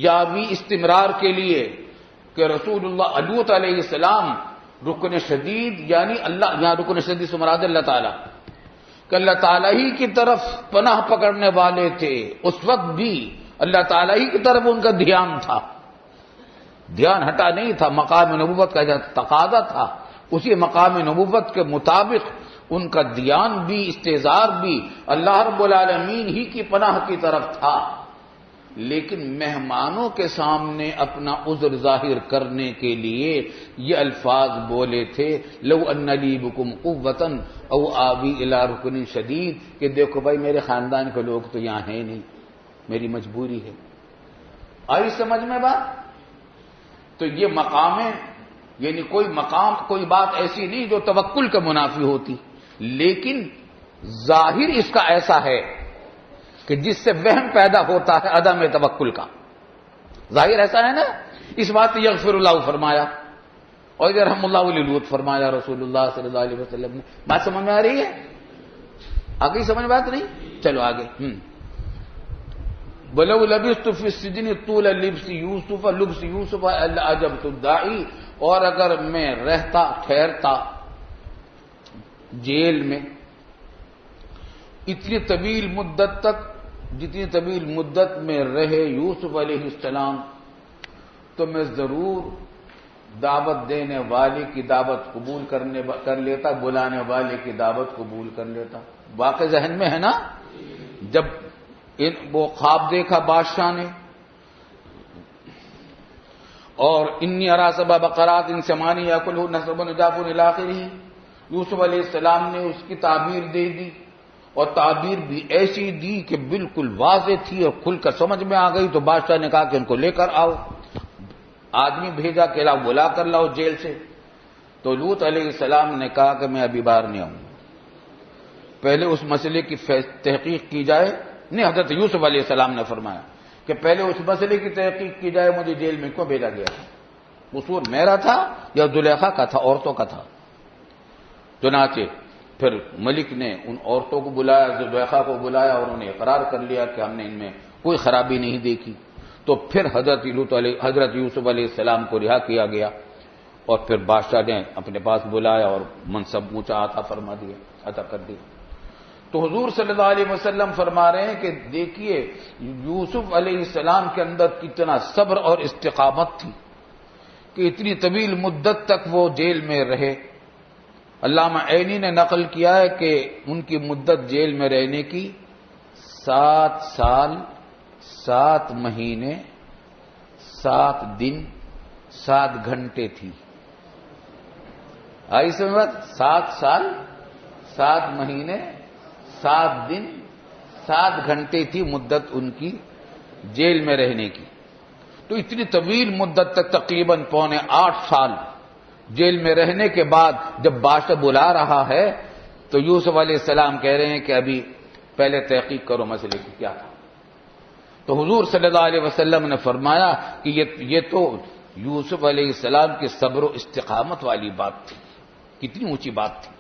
یاوی استمرار کے لیے کہ رسول اللہ لوط علیہ السلام رکن شدید، یعنی اللہ، یہاں رکن شدید سے مراد اللہ تعالیٰ، کہ اللہ تعالیٰ ہی کی طرف پناہ پکڑنے والے تھے۔ اس وقت بھی اللہ تعالیٰ ہی کی طرف ان کا دھیان تھا، دھیان ہٹا نہیں تھا، مقام نبوت کا جو تقاضا تھا اسی مقام نبوت کے مطابق ان کا دھیان بھی، استحضار بھی اللہ رب العالمین ہی کی پناہ کی طرف تھا، لیکن مہمانوں کے سامنے اپنا عذر ظاہر کرنے کے لیے یہ الفاظ بولے تھے، لو ان لی بکم قوۃ او آوی الی رکن شدید، کہ دیکھو بھائی میرے خاندان کے لوگ تو یہاں ہیں نہیں، میری مجبوری ہے۔ آئی سمجھ میں بات؟ تو یہ مقام ہے، یعنی کوئی مقام، کوئی بات ایسی نہیں جو توکل کے منافی ہوتی، لیکن ظاہر اس کا ایسا ہے کہ جس سے وہم پیدا ہوتا ہے عدم توکل کا، ظاہر ایسا ہے نا۔ اس بات یغفر اللہ فرمایا اور یرحم اللہ للوط فرمایا رسول اللہ صلی اللہ علیہ وسلم نے۔ بات سمجھ میں آ رہی ہے؟ آگے سمجھ بات نہیں؟ چلو آگے۔ وَلَوْ لَبِثْتُ فِي السِّجْنِ طُولَ لِبْسِ يُوسُفَ لَأَجَبْتُ الدَّاعِي، اور اگر میں رہتا ٹھہرتا جیل میں اتنی طویل مدت تک جتنی طویل مدت میں رہے یوسف علیہ السلام، تو میں ضرور دعوت دینے والے کی دعوت قبول کر لیتا، بلانے والے کی دعوت قبول کر لیتا۔ واقع ذہن میں ہے نا، جب وہ خواب دیکھا بادشاہ نے، اور انی ارا سبع بقرات سمان یاکلہن سبع عجاف الی آخرہ، یوسف علیہ السلام نے اس کی تعبیر دے دی، اور تعبیر بھی ایسی دی کہ بالکل واضح تھی اور کھل کر سمجھ میں آ گئی۔ تو بادشاہ نے کہا کہ ان کو لے کر آؤ، آدمی بھیجا کہ لاؤ، بلا کر لاؤ جیل سے۔ تو لوط علیہ السلام نے کہا کہ میں ابھی باہر نہیں آؤں، پہلے اس مسئلے کی تحقیق کی جائے۔ نہیں، حضرت یوسف علیہ السلام نے فرمایا کہ پہلے اس مسئلے کی تحقیق کی جائے، مجھے جیل میں کیوں بھیجا گیا تھا، قصور میرا تھا یا زلیخا کا تھا، عورتوں کا تھا۔ چنانچہ پھر ملک نے ان عورتوں کو بلایا، زلیخا کو بلایا، اور انہوں نے اقرار کر لیا کہ ہم نے ان میں کوئی خرابی نہیں دیکھی۔ تو پھر حضرت یوسف علیہ السلام کو رہا کیا گیا، اور پھر بادشاہ نے اپنے پاس بلایا اور منصب اونچا عطا کر دیا۔ تو حضور صلی اللہ علیہ وسلم فرما رہے ہیں کہ دیکھیے یوسف علیہ السلام کے اندر کتنا صبر اور استقامت تھی کہ اتنی طویل مدت تک وہ جیل میں رہے۔ علامہ عینی نے نقل کیا ہے کہ ان کی مدت جیل میں رہنے کی 7 سال 7 مہینے 7 دن 7 گھنٹے تھی۔ آئی سمجھ؟ 7 سال 7 مہینے 7 دن 7 گھنٹے تھی مدت ان کی جیل میں رہنے کی۔ تو اتنی طویل مدت تک تقریباً 7.25 سال جیل میں رہنے کے بعد جب بادشاہ بلا رہا ہے تو یوسف علیہ السلام کہہ رہے ہیں کہ ابھی پہلے تحقیق کرو مسئلے کی کیا تھا. تو حضور صلی اللہ علیہ وسلم نے فرمایا کہ یہ تو یوسف علیہ السلام کی صبر و استقامت والی بات تھی. کتنی اونچی بات تھی.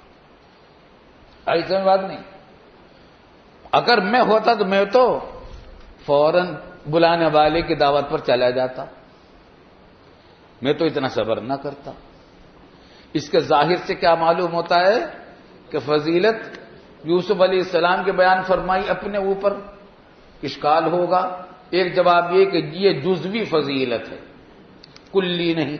ایسا بات نہیں. اگر میں ہوتا تو میں تو فوراً بلانے والے کی دعوت پر چلا جاتا. میں تو اتنا صبر نہ کرتا. اس کے ظاہر سے کیا معلوم ہوتا ہے کہ فضیلت یوسف علیہ السلام کے بیان فرمائی اپنے اوپر. اشکال ہوگا. ایک جواب یہ کہ یہ جزوی فضیلت ہے، کلی نہیں.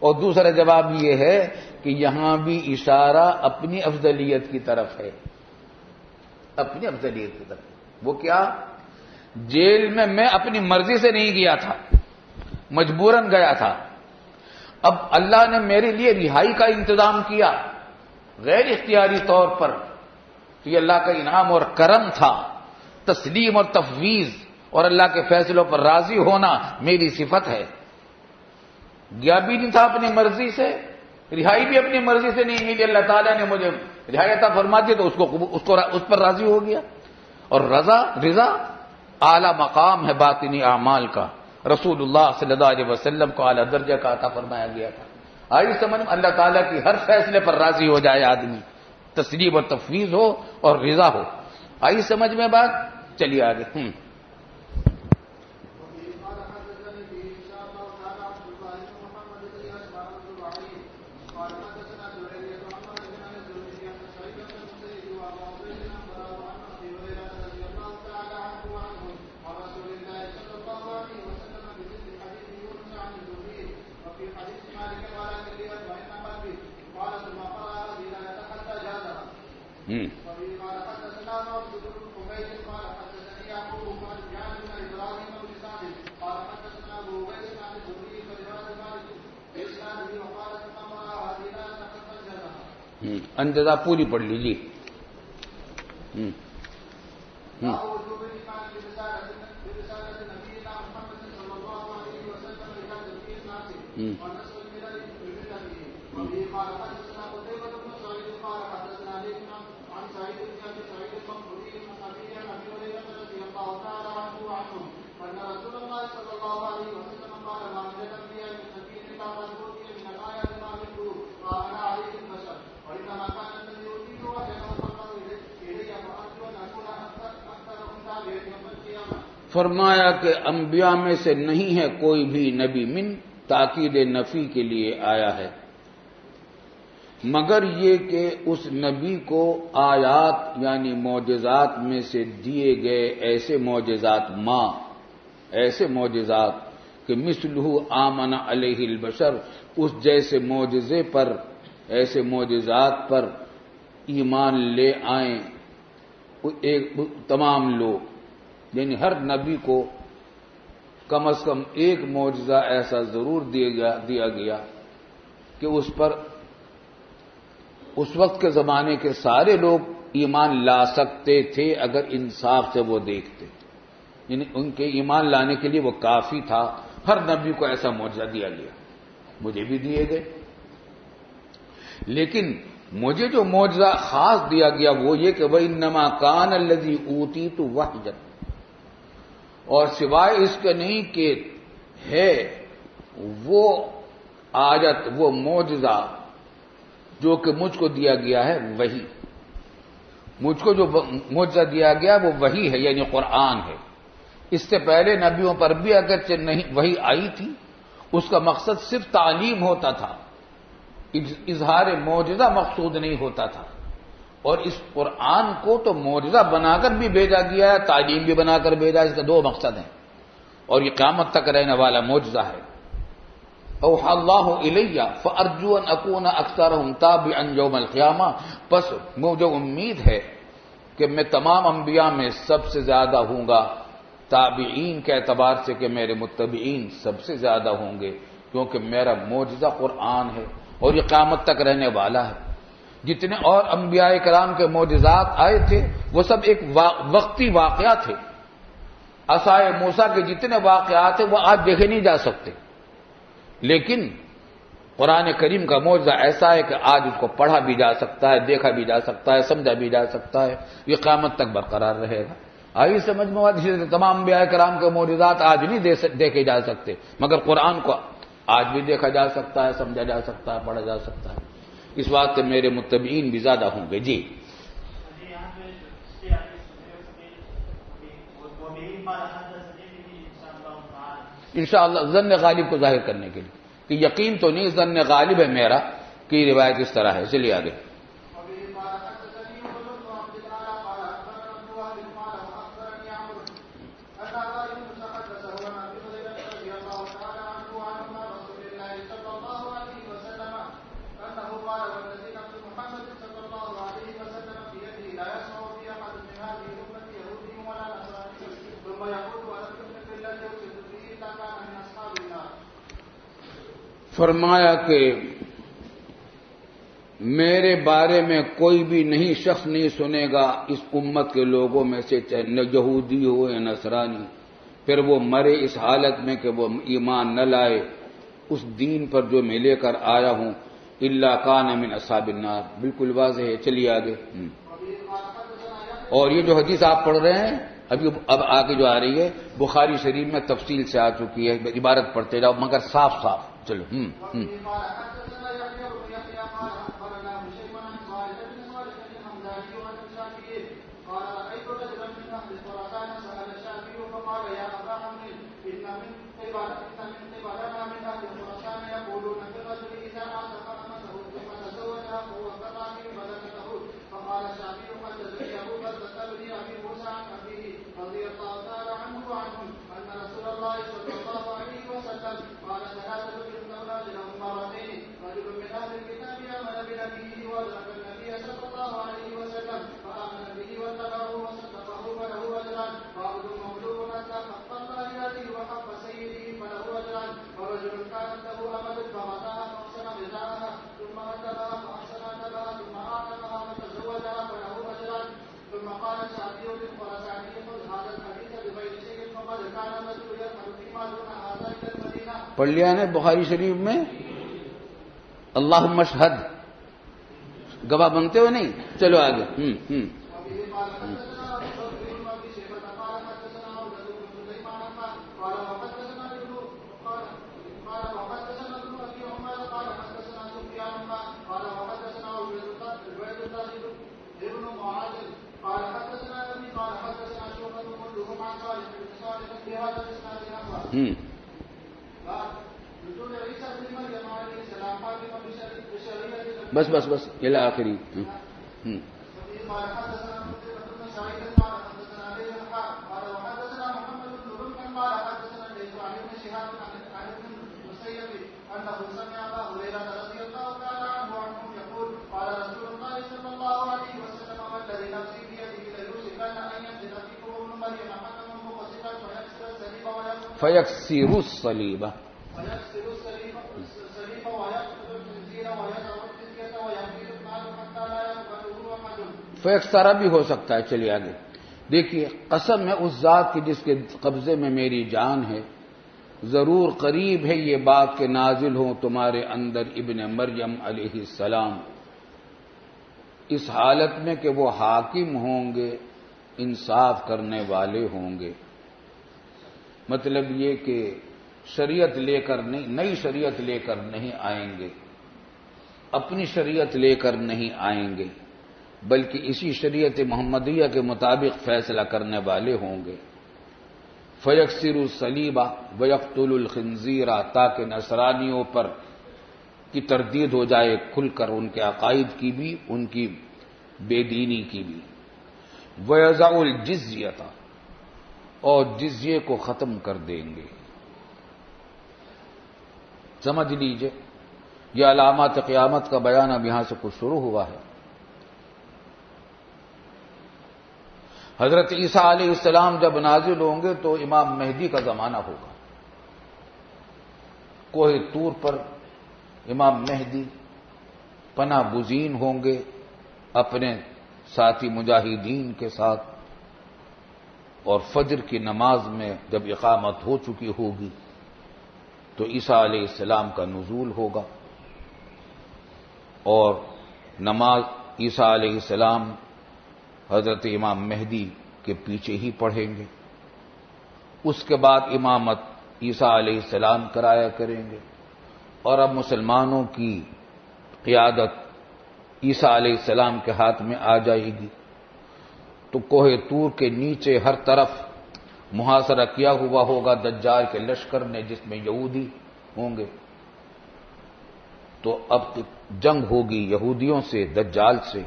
اور دوسرا جواب یہ ہے کہ یہاں بھی اشارہ اپنی افضلیت کی طرف ہے. اپنی افضلیت کی طرف. وہ کیا؟ جیل میں اپنی مرضی سے نہیں گیا تھا، مجبوراً گیا تھا. اب اللہ نے میرے لیے رہائی کا انتظام کیا غیر اختیاری طور پر. تو یہ اللہ کا انعام اور کرم تھا. تسلیم اور تفویض اور اللہ کے فیصلوں پر راضی ہونا میری صفت ہے. گیا بھی نہیں تھا اپنی مرضی سے، رہائی بھی اپنی مرضی سے نہیں ملی. اللہ تعالیٰ نے مجھے رہائی عطا فرما دی تو اس پر راضی ہو گیا. اور رضا اعلیٰ مقام ہے باطنی اعمال کا. رسول اللہ صلی اللہ علیہ وسلم کو اعلیٰ درجہ کا عطا فرمایا گیا تھا. آئیے سمجھ میں اللہ تعالیٰ کی ہر فیصلے پر راضی ہو جائے آدمی، تسلیم اور تفویض ہو اور رضا ہو. آئیے سمجھ میں بات. چلیے آگے. اندازہ پوری پڑھ لیجیے. فرمایا کہ انبیاء میں سے نہیں ہے کوئی بھی نبی من تاکید نفی کے لیے آیا ہے، مگر یہ کہ اس نبی کو آیات یعنی معجزات میں سے دیے گئے ایسے معجزات کہ مثلہ آمن علیہ البشر، اس جیسے معجزے پر، ایسے معجزات پر ایمان لے آئیں تمام لوگ. یعنی ہر نبی کو کم از کم ایک معجزہ ایسا ضرور دیا گیا کہ اس پر اس وقت کے زمانے کے سارے لوگ ایمان لا سکتے تھے اگر انصاف سے وہ دیکھتے. یعنی ان کے ایمان لانے کے لیے وہ کافی تھا. ہر نبی کو ایسا معجزہ دیا گیا. مجھے بھی دیے گئے، لیکن مجھے جو معجزہ خاص دیا گیا وہ یہ کہ وَإِنَّمَا كَانَ الَّذِي أُوتِيتُ وَحْيًا، اور سوائے اس کے نہیں کہ ہے وہ آیت، وہ معجزہ جو کہ مجھ کو دیا گیا ہے وہی. مجھ کو جو معجزہ دیا گیا وہ وہی ہے، یعنی قرآن ہے. اس سے پہلے نبیوں پر بھی اگرچہ نہیں وہی آئی تھی، اس کا مقصد صرف تعلیم ہوتا تھا، اظہار معجزہ مقصود نہیں ہوتا تھا. اور اس قرآن کو تو معجزہ بنا کر بھی بھیجا گیا ہے، تعلیم بھی بنا کر بھیجا. اس کا 2 مقصد ہیں، اور یہ قیامت تک رہنے والا معجزہ ہے. اوحی اللہ الیہ فارجو ان اکون اکثرہم تابعا یوم القیامہ، بس مجھے امید ہے کہ میں تمام انبیاء میں سب سے زیادہ ہوں گا تابعین کے اعتبار سے، کہ میرے متبعین سب سے زیادہ ہوں گے، کیونکہ میرا معجزہ قرآن ہے اور یہ قیامت تک رہنے والا ہے. جتنے اور انبیاء کرام کے معجزات آئے تھے وہ سب ایک وقتی واقعہ تھے. عصائے موسیٰ کے جتنے واقعات ہیں وہ آج دیکھے نہیں جا سکتے، لیکن قرآن کریم کا معجزہ ایسا ہے کہ آج اس کو پڑھا بھی جا سکتا ہے، دیکھا بھی جا سکتا ہے، سمجھا بھی جا سکتا ہے، یہ قیامت تک برقرار رہے گا۔ آئی سمجھ میں آتی ہے، تمام انبیاء کرام کے معجزات آج نہیں دیکھے جا سکتے، مگر قرآن کو آج بھی دیکھا جا سکتا ہے، سمجھا جا سکتا ہے، پڑھا جا سکتا ہے۔ اس واسطے میرے متبعین بھی زیادہ ہوں گے۔ جی انشاءاللہ ظن غالب کو ظاہر کرنے کے لیے، کہ یقین تو نہیں، ظن غالب ہے میرا کہ روایت اس طرح ہے۔ چلیے آگے۔ فرمایا کہ میرے بارے میں کوئی بھی نہیں شخص نہیں سنے گا اس امت کے لوگوں میں سے، چاہے یہودی ہو یا نصرانی، پھر وہ مرے اس حالت میں کہ وہ ایمان نہ لائے اس دین پر جو میں لے کر آیا ہوں، الا کان من اصحاب النار۔ بالکل واضح ہے۔ چلیے آگے۔ اور یہ جو حدیث آپ پڑھ رہے ہیں اب آگے جو آ رہی ہے بخاری شریف میں تفصیل سے آ چکی ہے، عبارت پڑھتے جاؤ مگر صاف صاف۔ چلو پڑھ لیا ہے بخاری شریف میں اللہم اشہد، گواہ بنتے ہو نہیں؟ چلو آگے۔ بس بس بس الى آخری۔ فیکسر الصلیب، فیکسرا بھی ہو سکتا ہے۔ چلیے آگے۔ دیکھیے، قسم ہے اس ذات کی جس کے قبضے میں میری جان ہے، ضرور قریب ہے یہ بات کہ نازل ہوں تمہارے اندر ابن مریم علیہ السلام، اس حالت میں کہ وہ حاکم ہوں گے، انصاف کرنے والے ہوں گے۔ مطلب یہ کہ شریعت لے کر نہیں، نئی شریعت لے کر نہیں آئیں گے، اپنی شریعت لے کر نہیں آئیں گے، بلکہ اسی شریعت محمدیہ کے مطابق فیصلہ کرنے والے ہوں گے۔ فیکسر الصلیب ویقتل الخنزیر، تاکہ نصرانیوں پر کی تردید ہو جائے کھل کر، ان کے عقائد کی بھی، ان کی بے دینی کی بھی۔ ویضع الجزیۃ، اور جزیے کو ختم کر دیں گے۔ سمجھ لیجئے، یہ علامات قیامت کا بیان اب یہاں سے کچھ شروع ہوا ہے۔ حضرت عیسیٰ علیہ السلام جب نازل ہوں گے تو امام مہدی کا زمانہ ہوگا۔ کوہ طور پر امام مہدی پناہ گزین ہوں گے اپنے ساتھی مجاہدین کے ساتھ، اور فجر کی نماز میں جب اقامت ہو چکی ہوگی تو عیسیٰ علیہ السلام کا نزول ہوگا اور نماز عیسیٰ علیہ السلام حضرت امام مہدی کے پیچھے ہی پڑھیں گے. اس کے بعد امامت عیسیٰ علیہ السلام کرایا کریں گے اور اب مسلمانوں کی قیادت عیسیٰ علیہ السلام کے ہاتھ میں آ جائے گی. تو کوہ طور کے نیچے ہر طرف محاصرہ کیا ہوا ہوگا دجال کے لشکر نے جس میں یہودی ہوں گے. تو اب جنگ ہوگی یہودیوں سے دجال سے.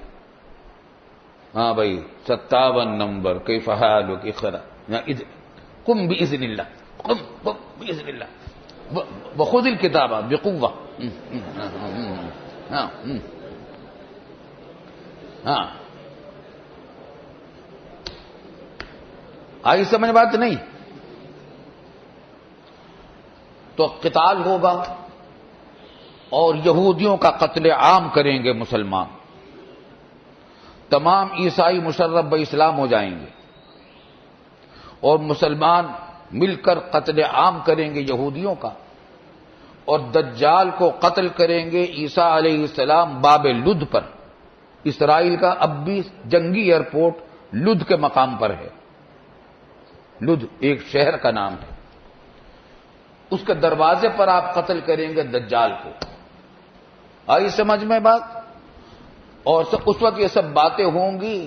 ہاں بھائی 57 نمبر کیف حالک اقرا قم باذن اللہ قم باذن اللہ وخذ الکتاب بقوہ. ہاں آئی سمجھ بات نہیں؟ تو قتال ہوگا اور یہودیوں کا قتل عام کریں گے مسلمان. تمام عیسائی مشرف باسلام ہو جائیں گے اور مسلمان مل کر قتل عام کریں گے یہودیوں کا اور دجال کو قتل کریں گے عیسیٰ علیہ السلام باب لد پر. اسرائیل کا اب بھی جنگی ایئرپورٹ لد کے مقام پر ہے. لد ایک شہر کا نام ہے. اس کے دروازے پر آپ قتل کریں گے دجال کو. آئی سمجھ میں بات؟ اور اس وقت یہ سب باتیں ہوں گی.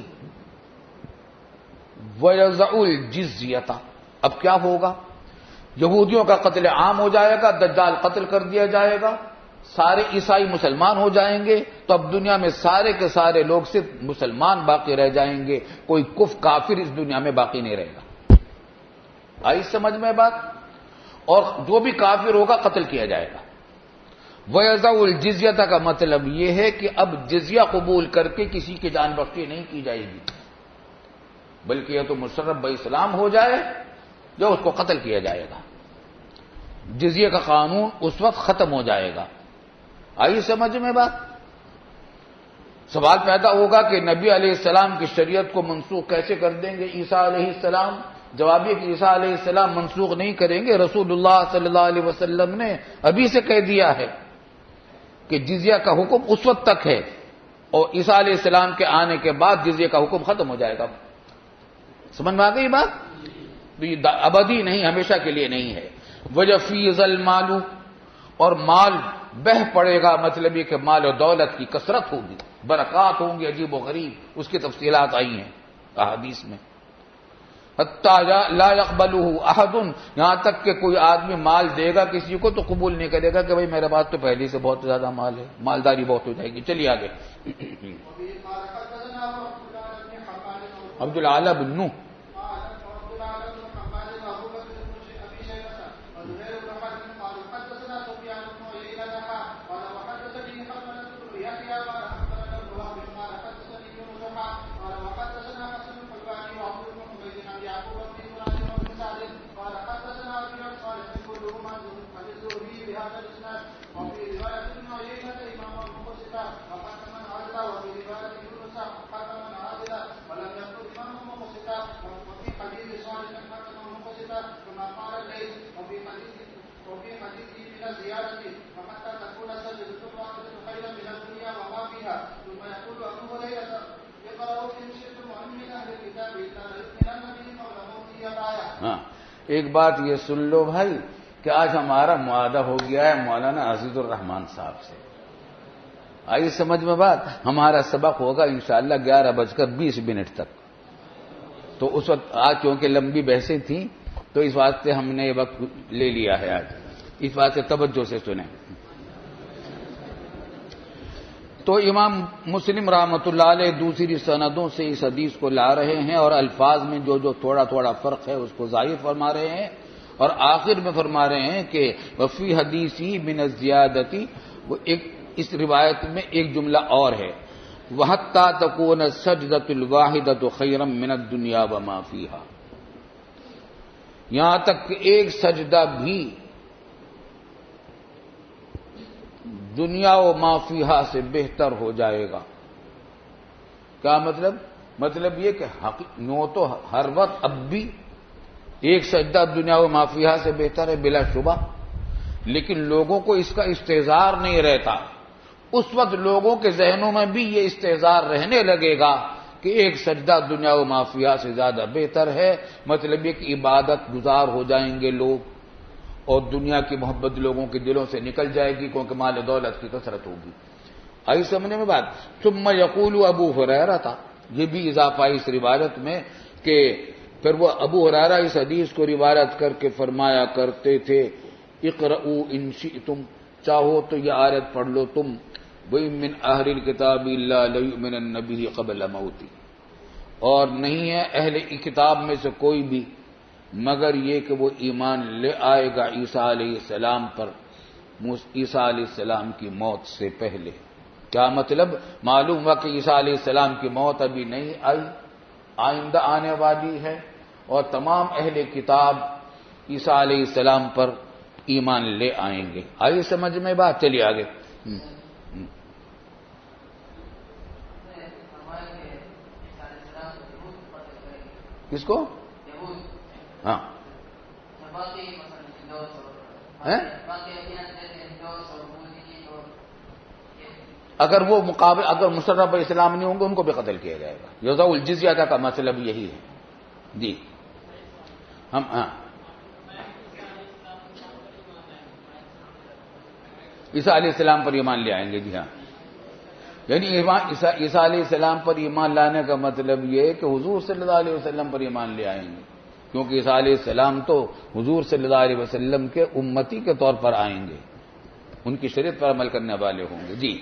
وَيَضَعُ الْجِزْيَةَ. اب کیا ہوگا؟ یہودیوں کا قتل عام ہو جائے گا, دجال قتل کر دیا جائے گا, سارے عیسائی مسلمان ہو جائیں گے. تو اب دنیا میں سارے کے سارے لوگ صرف مسلمان باقی رہ جائیں گے. کوئی کافر اس دنیا میں باقی نہیں رہے گا. آئی سمجھ میں بات؟ اور جو بھی کافر ہوگا قتل کیا جائے گا. وَيَضَعُ الْجِزْيَةَ کا مطلب یہ ہے کہ اب جزیہ قبول کر کے کسی کی جان بخشی نہیں کی جائے گی, بلکہ یہ تو مشرف باسلام ہو جائے جو اس کو قتل کیا جائے گا. جزیہ کا قانون اس وقت ختم ہو جائے گا. آئی سمجھ میں بات؟ سوال پیدا ہوگا کہ نبی علیہ السلام کی شریعت کو منسوخ کیسے کر دیں گے عیسیٰ علیہ السلام؟ جواب یہ کہ عیسیٰ علیہ السلام منسوخ نہیں کریں گے. رسول اللہ صلی اللہ علیہ وسلم نے ابھی سے کہہ دیا ہے کہ جزیہ کا حکم اس وقت تک ہے اور عیسیٰ علیہ السلام کے آنے کے بعد جزیہ کا حکم ختم ہو جائے گا. سمجھ میں آ گئی بات؟ ابدی نہیں, ہمیشہ کے لیے نہیں ہے. وَيَفِيضَ الْمَالُ. اور مال بہہ پڑے گا, مطلب یہ کہ مال و دولت کی کثرت ہوگی, برکات ہوں گی عجیب و غریب. اس کی تفصیلات آئی ہیں احادیث میں. حتیٰ لا يقبلہ احد. یہاں تک کہ کوئی آدمی مال دے گا کسی کو تو قبول نہیں کرے گا کہ بھائی میرے پاس تو پہلے سے بہت زیادہ مال ہے, مالداری بہت ہو جائے گی. چلیے آگے. عبد العالی بن نوح. ہاں ایک بات یہ سن لو بھائی کہ آج ہمارا معاہدہ ہو گیا ہے مولانا عزیز الرحمان صاحب سے. آئی سمجھ میں بات؟ ہمارا سبق ہوگا انشاءاللہ 11:20 تک. تو اس وقت آج چونکہ لمبی بحثیں تھیں تو اس واسطے ہم نے یہ وقت لے لیا ہے. آج اس بات سے توجہ سے سنیں. تو امام مسلم رحمۃ اللہ علیہ دوسری سندوں سے اس حدیث کو لا رہے ہیں اور الفاظ میں جو تھوڑا تھوڑا فرق ہے اس کو ظاہر فرما رہے ہیں اور آخر میں فرما رہے ہیں کہ وفی حدیثی من الزیادتی. وہ ایک اس روایت میں ایک جملہ اور ہے, وَحَتَّى تَكُونَ السَّجْدَةُ الْوَاحِدَةُ خَيْرًا مِنَ الدُّنْيَا وَمَا فِيهَا. یہاں تک کہ ایک سجدہ بھی دنیا و ما فیہا سے بہتر ہو جائے گا. کیا مطلب؟ مطلب یہ کہ یوں تو ہر وقت اب بھی ایک سجدہ دنیا و ما فیہا سے بہتر ہے بلا شبہ، لیکن لوگوں کو اس کا استحضار نہیں رہتا. اس وقت لوگوں کے ذہنوں میں بھی یہ استحضار رہنے لگے گا کہ ایک سجدہ دنیا و ما فیہا سے زیادہ بہتر ہے. مطلب یہ کہ عبادت گزار ہو جائیں گے لوگ اور دنیا کی محبت لوگوں کے دلوں سے نکل جائے گی کیونکہ مال دولت کی کثرت ہوگی. آئی سمجھنے میں بات. ثم یقول ابو ہریرہ تھا، یہ بھی اضافہ اس روایت میں کہ پھر وہ ابو ہریرہ اس حدیث کو روایت کر کے فرمایا کرتے تھے اقرؤوا ان شئتم، چاہو تو یہ آیت پڑھ لو تم، وَإِن مِّنْ أَهْلِ الْكِتَابِ إِلَّا لَيُؤْمِنَنَّ بِهِ قَبْلَ مَوْتِهِ، اور نہیں ہے اہل کتاب میں سے کوئی بھی مگر یہ کہ وہ ایمان لے آئے گا عیسیٰ علیہ السلام پر، عیسیٰ علیہ السلام کی موت سے پہلے. کیا مطلب؟ معلوم ہوا کہ عیسیٰ علیہ السلام کی موت ابھی نہیں آئی، آئندہ آنے والی ہے، اور تمام اہل کتاب عیسیٰ علیہ السلام پر ایمان لے آئیں گے. آئیے سمجھ میں بات. چلیے آگے. کس کو؟ ہاں اگر وہ مقابل اگر مشرف اسلام نہیں ہوں گے ان کو بھی قتل کیا جائے گا. یوزع الجزیہ کا مطلب یہی ہے. جی ہم عیسیٰ علیہ السلام پر ایمان لے آئیں گے. جی ہاں، یعنی عیسیٰ علیہ السلام پر ایمان لانے کا مطلب یہ ہے کہ حضور صلی اللہ علیہ وسلم پر ایمان لے آئیں گے، کیونکہ عیسیٰ علیہ السلام تو حضور صلی اللہ علیہ وسلم کے امتی کے طور پر آئیں گے، ان کی شریعت پر عمل کرنے والے ہوں گے. جی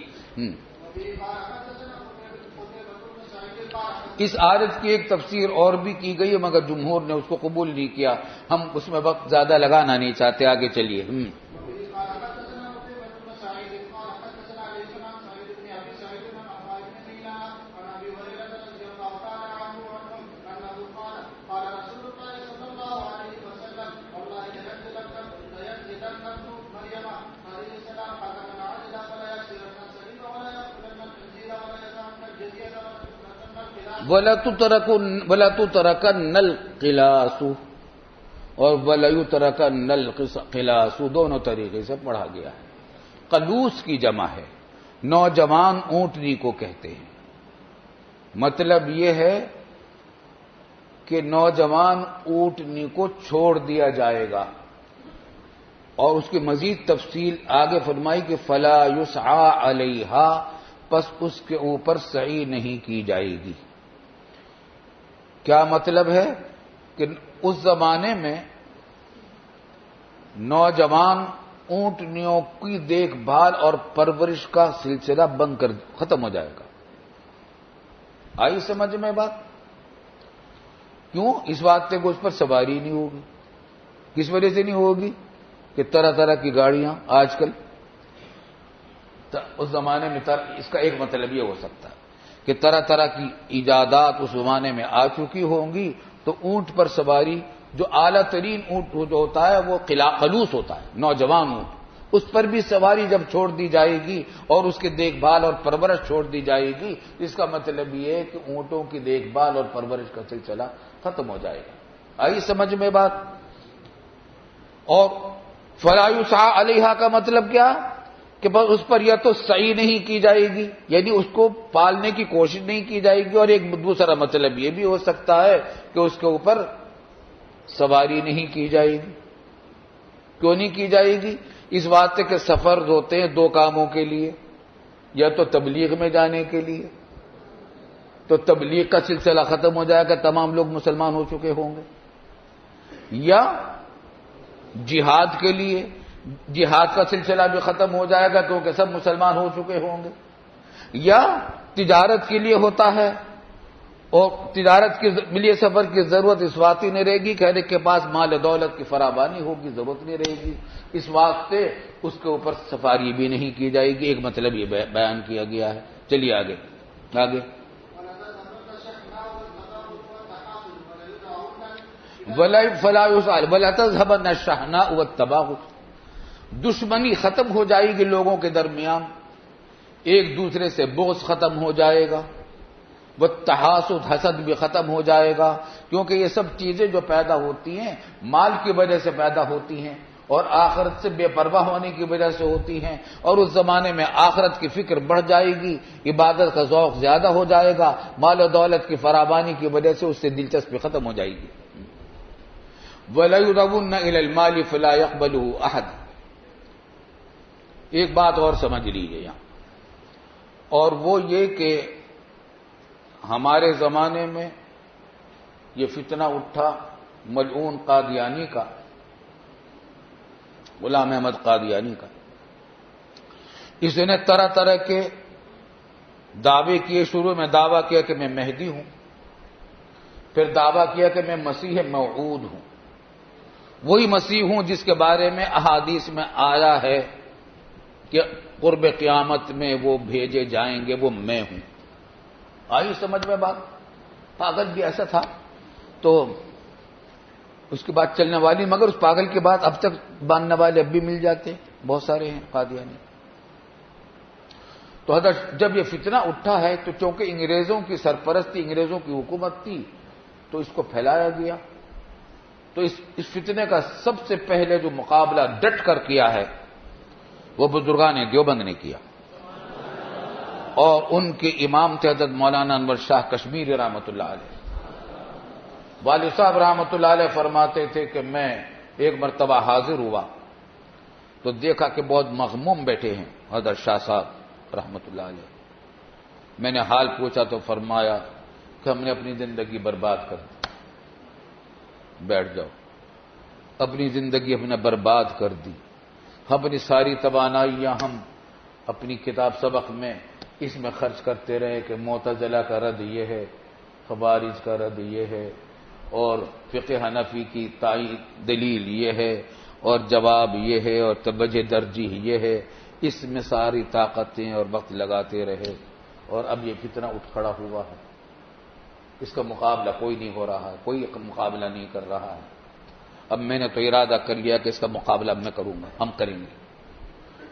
اس آیت کی ایک تفسیر اور بھی کی گئی ہے مگر جمہور نے اس کو قبول نہیں کیا. ہم اس میں وقت زیادہ لگانا نہیں چاہتے. آگے چلیے. وَلَتُتْرَكَنَّ الْقِلَاسُ اور وَلَيُتْرَكَنَّ الْقِلَاسُ دونوں طریقے سے پڑھا گیا ہے. قلوس کی جمع ہے، نوجوان اونٹنی کو کہتے ہیں. مطلب یہ ہے کہ نوجوان اونٹنی کو چھوڑ دیا جائے گا. اور اس کی مزید تفصیل آگے فرمائی کہ فَلَا يُسْعَى عَلَيْهَا، پس اس کے اوپر سعی نہیں کی جائے گی. کیا مطلب ہے کہ اس زمانے میں نوجوان اونٹنیوں کی دیکھ بھال اور پرورش کا سلسلہ بند کر ختم ہو جائے گا. آئی سمجھ میں بات؟ کیوں؟ اس واسطے کو اس پر سواری نہیں ہوگی. کس وجہ سے نہیں ہوگی؟ کہ طرح طرح کی گاڑیاں آج کل، اس زمانے میں اس کا ایک مطلب یہ ہو سکتا ہے کہ طرح طرح کی ایجادات اس زمانے میں آ چکی ہوں گی، تو اونٹ پر سواری جو اعلیٰ ترین اونٹ جو ہوتا ہے وہ قلوس ہوتا ہے، نوجوان اونٹ، اس پر بھی سواری جب چھوڑ دی جائے گی اور اس کی دیکھ بھال اور پرورش چھوڑ دی جائے گی، اس کا مطلب یہ ہے کہ اونٹوں کی دیکھ بھال اور پرورش کا سلسلہ ختم ہو جائے گا. آئی سمجھ میں بات؟ اور فَلَا يُسْعَى عَلَيْهَا کا مطلب کیا؟ کہ بس اس پر یا تو سعی نہیں کی جائے گی، یعنی اس کو پالنے کی کوشش نہیں کی جائے گی، اور ایک دوسرا مطلب یہ بھی ہو سکتا ہے کہ اس کے اوپر سواری نہیں کی جائے گی. کیوں نہیں کی جائے گی؟ اس واسطے کے سفر ہوتے ہیں دو کاموں کے لیے، یا تو تبلیغ میں جانے کے لیے، تو تبلیغ کا سلسلہ ختم ہو جائے گا، تمام لوگ مسلمان ہو چکے ہوں گے، یا جہاد کے لیے، جہاد کا سلسلہ بھی ختم ہو جائے گا کیونکہ سب مسلمان ہو چکے ہوں گے، یا تجارت کے لیے ہوتا ہے اور تجارت کے لیے سفر کی ضرورت اس وقت ہی نہیں رہے گی کہ ہر ایک کے پاس مال دولت کی فراوانی ہوگی، ضرورت نہیں رہے گی، اس واسطے اس کے اوپر سفاری بھی نہیں کی جائے گی. ایک مطلب یہ بیان کیا گیا ہے. چلیے آگے. فَلَا يُسْعَى وَلَا تَذْهَبَنَّ الشَّحْنَاءُ وَالتَّبَاغُضُ، دشمنی ختم ہو جائے گی لوگوں کے درمیان، ایک دوسرے سے بغض ختم ہو جائے گا، والتحاسد، حسد بھی ختم ہو جائے گا، کیونکہ یہ سب چیزیں جو پیدا ہوتی ہیں مال کی وجہ سے پیدا ہوتی ہیں اور آخرت سے بے پرواہ ہونے کی وجہ سے ہوتی ہیں، اور اس زمانے میں آخرت کی فکر بڑھ جائے گی، عبادت کا ذوق زیادہ ہو جائے گا، مال و دولت کی فراوانی کی وجہ سے اس سے دلچسپی ختم ہو جائے گی۔ وَلَيُرَوُنَّ إِلَى الْمَالِ فَلَا يَقْبَلُهُ أَحَدٌ۔ ایک بات اور سمجھ لیجیے یہاں، اور وہ یہ کہ ہمارے زمانے میں یہ فتنہ اٹھا ملعون قادیانی کا، غلام احمد قادیانی کا۔ اس نے طرح طرح کے دعوے کیے، شروع میں دعویٰ کیا کہ میں مہدی ہوں، پھر دعویٰ کیا کہ میں مسیح موعود ہوں، وہی مسیح ہوں جس کے بارے میں احادیث میں آیا ہے کہ قرب قیامت میں وہ بھیجے جائیں گے، وہ میں ہوں۔ آئی سمجھ میں بات؟ پاگل بھی ایسا تھا تو اس کے بعد چلنے والی، مگر اس پاگل کے بعد اب تک باندھنے والے اب بھی مل جاتے، بہت سارے ہیں قادیانی۔ تو حضرت جب یہ فتنہ اٹھا ہے تو چونکہ انگریزوں کی سرپرستی، انگریزوں کی حکومت تھی، تو اس کو پھیلایا گیا۔ تو اس فتنے کا سب سے پہلے جو مقابلہ ڈٹ کر کیا ہے وہ بزرگان دیوبند نے کیا، اور ان کے امام تھے حضرت مولانا انور شاہ کشمیری رحمۃ اللہ علیہ۔ والد صاحب رحمۃ اللہ علیہ فرماتے تھے کہ میں ایک مرتبہ حاضر ہوا تو دیکھا کہ بہت مغموم بیٹھے ہیں حضرت شاہ صاحب رحمۃ اللہ علیہ۔ میں نے حال پوچھا تو فرمایا کہ ہم نے اپنی زندگی برباد کر دی۔ بیٹھ جاؤ، اپنی زندگی ہم نے برباد کر دی، اپنی ساری توانائیاں ہم اپنی کتاب سبق میں اس میں خرچ کرتے رہے کہ معتزلہ کا رد یہ ہے، خوارج کا رد یہ ہے، اور فقہ حنفی کی تائید دلیل یہ ہے، اور جواب یہ ہے، اور توجہ ترجیح یہ ہے۔ اس میں ساری طاقتیں اور وقت لگاتے رہے، اور اب یہ فتنہ اٹھ کھڑا ہوا ہے، اس کا مقابلہ کوئی نہیں ہو رہا ہے، کوئی مقابلہ نہیں کر رہا ہے۔ اب میں نے تو ارادہ کر لیا کہ اس کا مقابلہ میں کروں گا، ہم کریں گے۔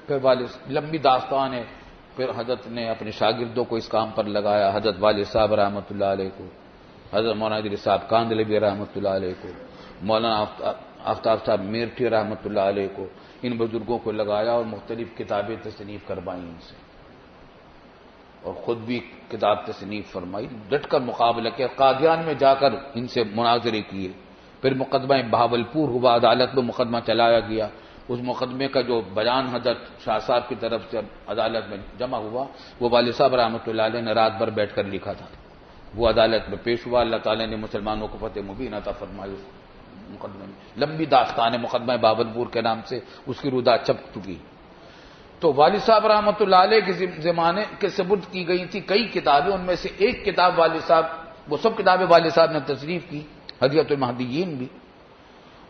پھر والد، لمبی داستان ہے، پھر حضرت نے اپنے شاگردوں کو اس کام پر لگایا، حضرت والد صاحب رحمۃ اللہ علیہ کو، حضرت مولانا ادریس صاحب کاندھلوی رحمۃ اللہ علیہ کو، مولانا آفتاب صاحب میرٹھی رحمۃ اللہ علیہ کو، ان بزرگوں کو لگایا اور مختلف کتابیں تصنیف کروائیں ان سے، اور خود بھی کتاب تصنیف فرمائی، ڈٹ کر مقابلہ کیا، قادیان میں جا کر ان سے مناظرے کیے۔ پھر مقدمہ بہاولپور ہوا، عدالت میں مقدمہ چلایا گیا، اس مقدمے کا جو بیان حضرت شاہ صاحب کی طرف سے عدالت میں جمع ہوا وہ والد صاحب رحمۃ اللہ علیہ نے رات بھر بیٹھ کر لکھا تھا، وہ عدالت میں پیش ہوا، اللہ تعالیٰ نے مسلمانوں کو فتح مبین عطا فرمائی۔ اس مقدمے میں لمبی داستان ہے، مقدمہ بہاولپور کے نام سے اس کی ردا چھپ چکی۔ تو والد صاحب رحمۃ اللہ علیہ کے زمانے کے سپرد کی گئی تھی کئی کتابیں، ان میں سے ایک کتاب والد صاحب، وہ سب کتابیں والد صاحب نے تصنیف کی، ہدیۃ المہدیین بھی،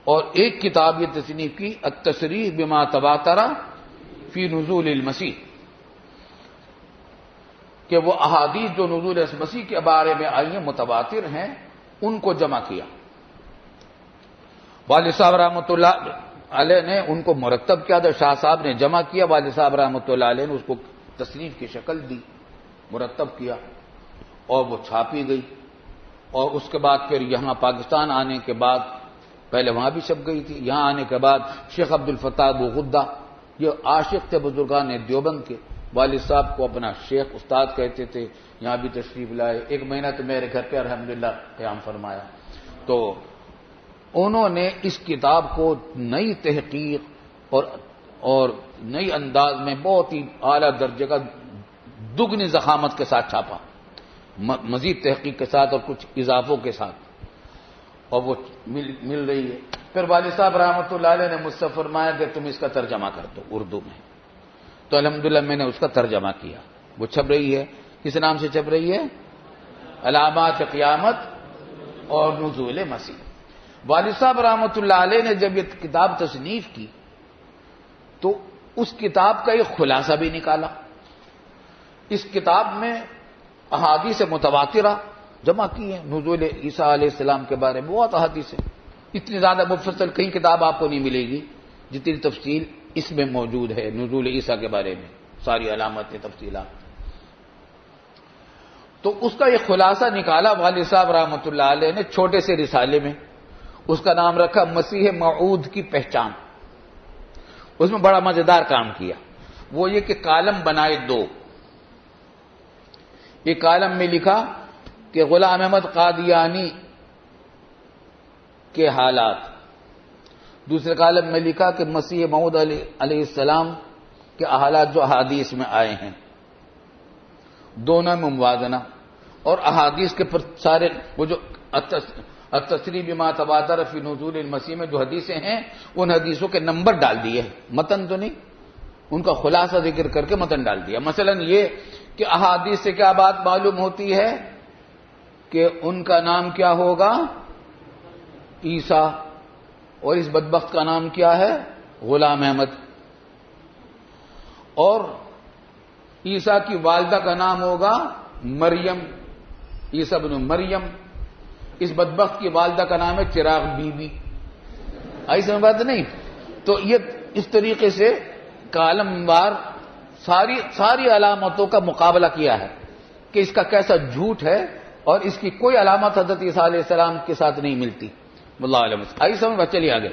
اور ایک کتاب یہ تصنیف کی التصریح بما تواتر فی نزول المسیح، کہ وہ احادیث جو نزول مسیح کے بارے میں آئی ہیں متواتر ہیں، ان کو جمع کیا۔ والد صاحب رحمۃ اللہ علیہ نے ان کو مرتب کیا تھا، شاہ صاحب نے جمع کیا، والد صاحب رحمۃ اللہ علیہ نے اس کو تصنیف کی شکل دی، مرتب کیا، اور وہ چھاپی گئی، اور اس کے بعد پھر یہاں پاکستان آنے کے بعد، پہلے وہاں بھی چھپ گئی تھی، یہاں آنے کے بعد شیخ عبد الفتاح ابو غدہ، یہ عاشق تھے بزرگان دیوبند کے، والد صاحب کو اپنا شیخ استاد کہتے تھے، یہاں بھی تشریف لائے، ایک مہینہ تو میرے گھر پہ الحمدللہ قیام فرمایا۔ تو انہوں نے اس کتاب کو نئی تحقیق اور نئی انداز میں بہت ہی اعلیٰ درجے کا دگنی ضخامت کے ساتھ چھاپا، مزید تحقیق کے ساتھ اور کچھ اضافوں کے ساتھ، اور وہ مل رہی ہے۔ پھر والد صاحب رحمۃ اللہ علیہ نے مجھ سے فرمایا کہ تم اس کا ترجمہ کر دو اردو میں، تو الحمدللہ میں نے اس کا ترجمہ کیا، وہ چھپ رہی ہے، کس نام سے چھپ رہی ہے؟ علامات قیامت اور نزول مسیح۔ والد صاحب رحمۃ اللہ علیہ نے جب یہ کتاب تصنیف کی تو اس کتاب کا ایک خلاصہ بھی نکالا۔ اس کتاب میں احادیث متواترہ جمع کی ہیں نزول عیسیٰ علیہ السلام کے بارے میں، بہت احادیث ہیں، اتنی زیادہ مفصل کہیں کتاب آپ کو نہیں ملے گی جتنی تفصیل اس میں موجود ہے نزول عیسیٰ کے بارے میں، ساری علامتیں، تفصیلات۔ تو اس کا ایک خلاصہ نکالا والد صاحب رحمۃ اللہ علیہ نے چھوٹے سے رسالے میں، اس کا نام رکھا مسیح موعود کی پہچان۔ اس میں بڑا مزیدار کام کیا، وہ یہ کہ کالم بنائے دو۔ ایک کالم میں لکھا کہ غلام احمد قادیانی کے حالات، دوسرے کالم میں لکھا کہ مسیح موعود علیہ السلام کے حالات جو احادیث میں آئے ہیں، دونوں میں موازنہ، اور احادیث کے پر سارے وہ جو التصریح بما تواتر فی نزول المسیح میں جو حدیثیں ہیں ان حدیثوں کے نمبر ڈال دیے، متن تو نہیں، ان کا خلاصہ ذکر کر کے متن ڈال دیا۔ مثلا یہ کہ احادیث سے کیا بات معلوم ہوتی ہے کہ ان کا نام کیا ہوگا؟ عیسیٰ، اور اس بدبخت کا نام کیا ہے؟ غلام احمد۔ اور عیسیٰ کی والدہ کا نام ہوگا مریم، عیسیٰ بن مریم۔ اس بدبخت کی والدہ کا نام ہے چراغ بی بی۔ ایسا بات نہیں؟ تو یہ اس طریقے سے کالم وار ساری علامتوں کا مقابلہ کیا ہے کہ اس کا کیسا جھوٹ ہے، اور اس کی کوئی علامت حضرت عیسیٰ علیہ السلام کے ساتھ نہیں ملتی۔ واللہ اعلم۔ آئی سمجھ بات؟ چلیے آگے۔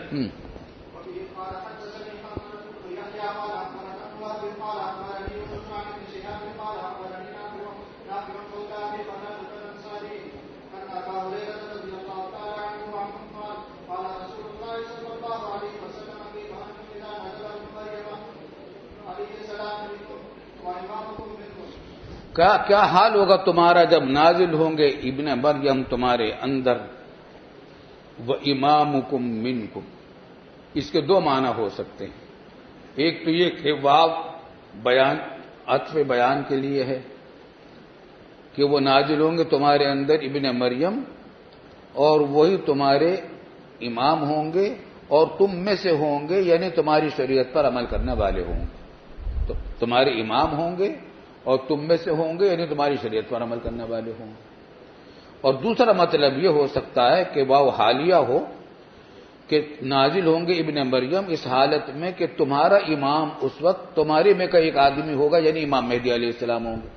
کیا حال ہوگا تمہارا جب نازل ہوں گے ابن مریم تمہارے اندر، وَإِمَامُكُم مِّنكُم۔ اس کے دو معنی ہو سکتے ہیں، ایک تو یہ کہ واو بیان، عطف بیان کے لیے ہے کہ وہ نازل ہوں گے تمہارے اندر ابن مریم، اور وہی تمہارے امام ہوں گے، اور تم میں سے ہوں گے، یعنی تمہاری شریعت پر عمل کرنے والے ہوں گے۔ تو تمہارے امام ہوں گے اور تم میں سے ہوں گے، یعنی تمہاری شریعت پر عمل کرنے والے ہوں گے۔ اور دوسرا مطلب یہ ہو سکتا ہے کہ واو حالیہ ہو کہ نازل ہوں گے ابن مریم اس حالت میں کہ تمہارا امام اس وقت تمہارے میں کا ایک آدمی ہوگا، یعنی امام مہدی علیہ السلام ہوں گے۔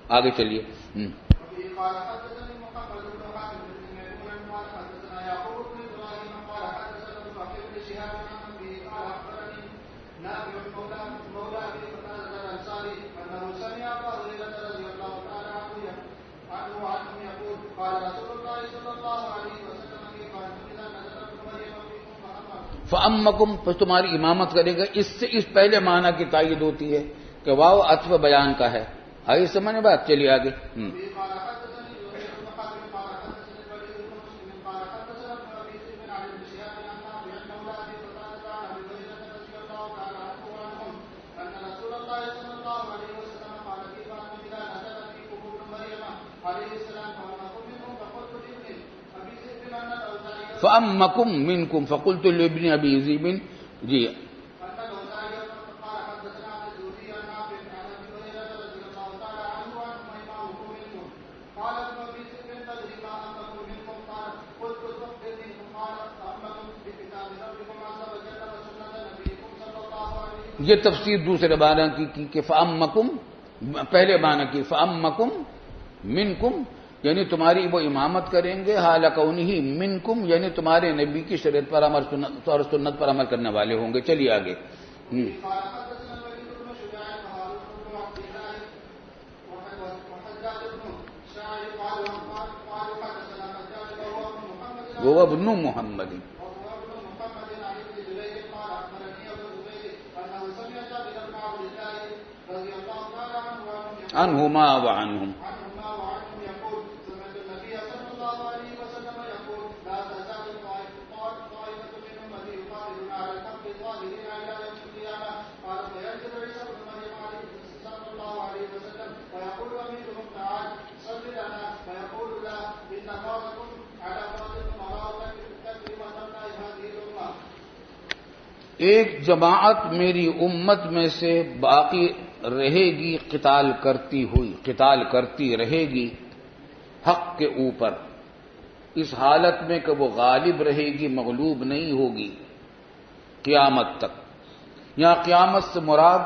آگے چلیے۔ فَأَمَّكُمْ، پس تمہاری امامت کرے گا۔ اس سے اس پہلے معنی کی تائید ہوتی ہے کہ واو عطف بیان کا ہے۔ آئی سمجھ بات؟ چلیے آگے۔ فَأَمَّكُمْ مِنْكُمْ فَقُلْتُ لِابْنِ أَبِي ذِئْبٍ۔ جی یہ تفسیر دوسرے معنی کی کہ فَأَمَّكُمْ، پہلے معنی کی فَأَمَّكُمْ مِنْكُمْ، یعنی تمہاری وہ امامت کریں گے، حال کونہ منکم، یعنی تمہارے نبی کی شریعت پر عمل اور سنت پر عمل کرنے والے ہوں گے۔ چلیے آگے۔ وہ ابن محمد عنہما وعنہم۔ ایک جماعت میری امت میں سے باقی رہے گی، قتال کرتی رہے گی حق کے اوپر، اس حالت میں کہ وہ غالب رہے گی، مغلوب نہیں ہوگی قیامت تک۔ یہاں قیامت سے مراد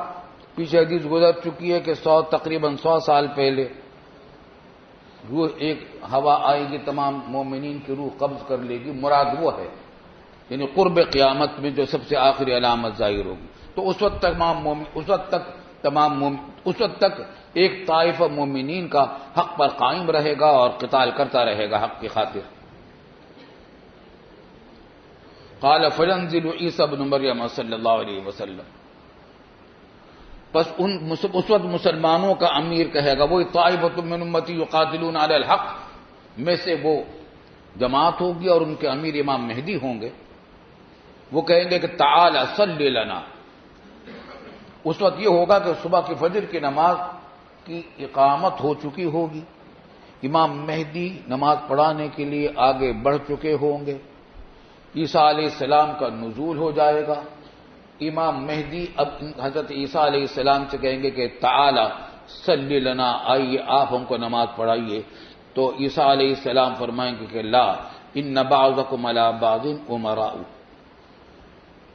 پیچھے حدیث گزر چکی ہے کہ تقریباً 100 سال پہلے روح ایک ہوا آئے گی تمام مومنین کی روح قبض کر لے گی، مراد وہ ہے، یعنی قرب قیامت میں جو سب سے آخری علامت ظاہر ہوگی، تو اس وقت تک ایک طائفہ مومنین کا حق پر قائم رہے گا اور قتال کرتا رہے گا حق کی خاطر۔ قال فینزل عیسی ابن مریم صلی اللہ علیہ وسلم، بس اس وقت مسلمانوں کا امیر کہے گا، وہی طائفۃ من امتی یقاتلون علی الحق میں سے وہ جماعت ہوگی اور ان کے امیر امام مہدی ہوں گے، وہ کہیں گے کہ تعال صلی لنا۔ اس وقت یہ ہوگا کہ صبح کی فجر کی نماز کی اقامت ہو چکی ہوگی، امام مہدی نماز پڑھانے کے لیے آگے بڑھ چکے ہوں گے، عیسیٰ علیہ السلام کا نزول ہو جائے گا، امام مہدی اب حضرت عیسیٰ علیہ السلام سے کہیں گے کہ تعالی صلی لنا، آئیے آپ ہم کو نماز پڑھائیے، تو عیسیٰ علیہ السلام فرمائیں گے کہ لا ان بعضکم علی بعض امراء،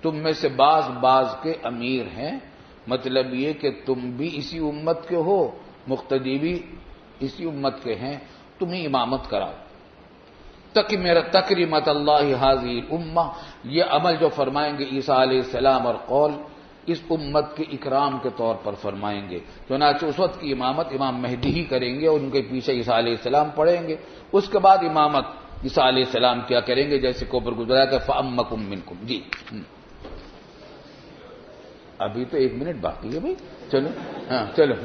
تم میں سے بعض کے امیر ہیں، مطلب یہ کہ تم بھی اسی امت کے ہو، مقتدی بھی اسی امت کے ہیں، تمہیں امامت کراؤ۔ تکریمت اللہ ھذہ الامہ، یہ عمل جو فرمائیں گے عیسیٰ علیہ السلام اور قول اس امت کے اکرام کے طور پر فرمائیں گے، چنانچہ اس وقت کی امامت امام مہدی ہی کریں گے اور ان کے پیچھے عیسیٰ علیہ السلام پڑھیں گے، اس کے بعد امامت عیسیٰ علیہ السلام کیا کریں گے، جیسے کو اوپر گزرا کہ فأمکم منکم۔ جی ابھی تو 1 منٹ باقی ہے بھائی، چلو ہاں چلو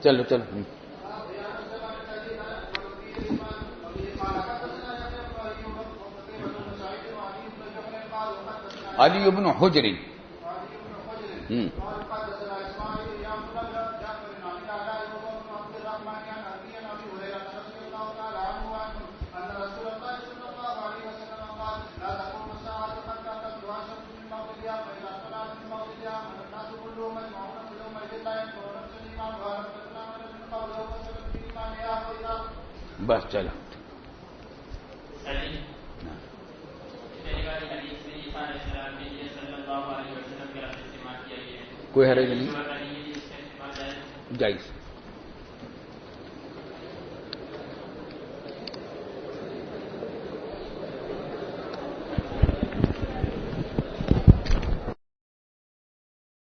چلو چلو علی ابن حجری بس چلو کوئی حرج نہیں، جائز۔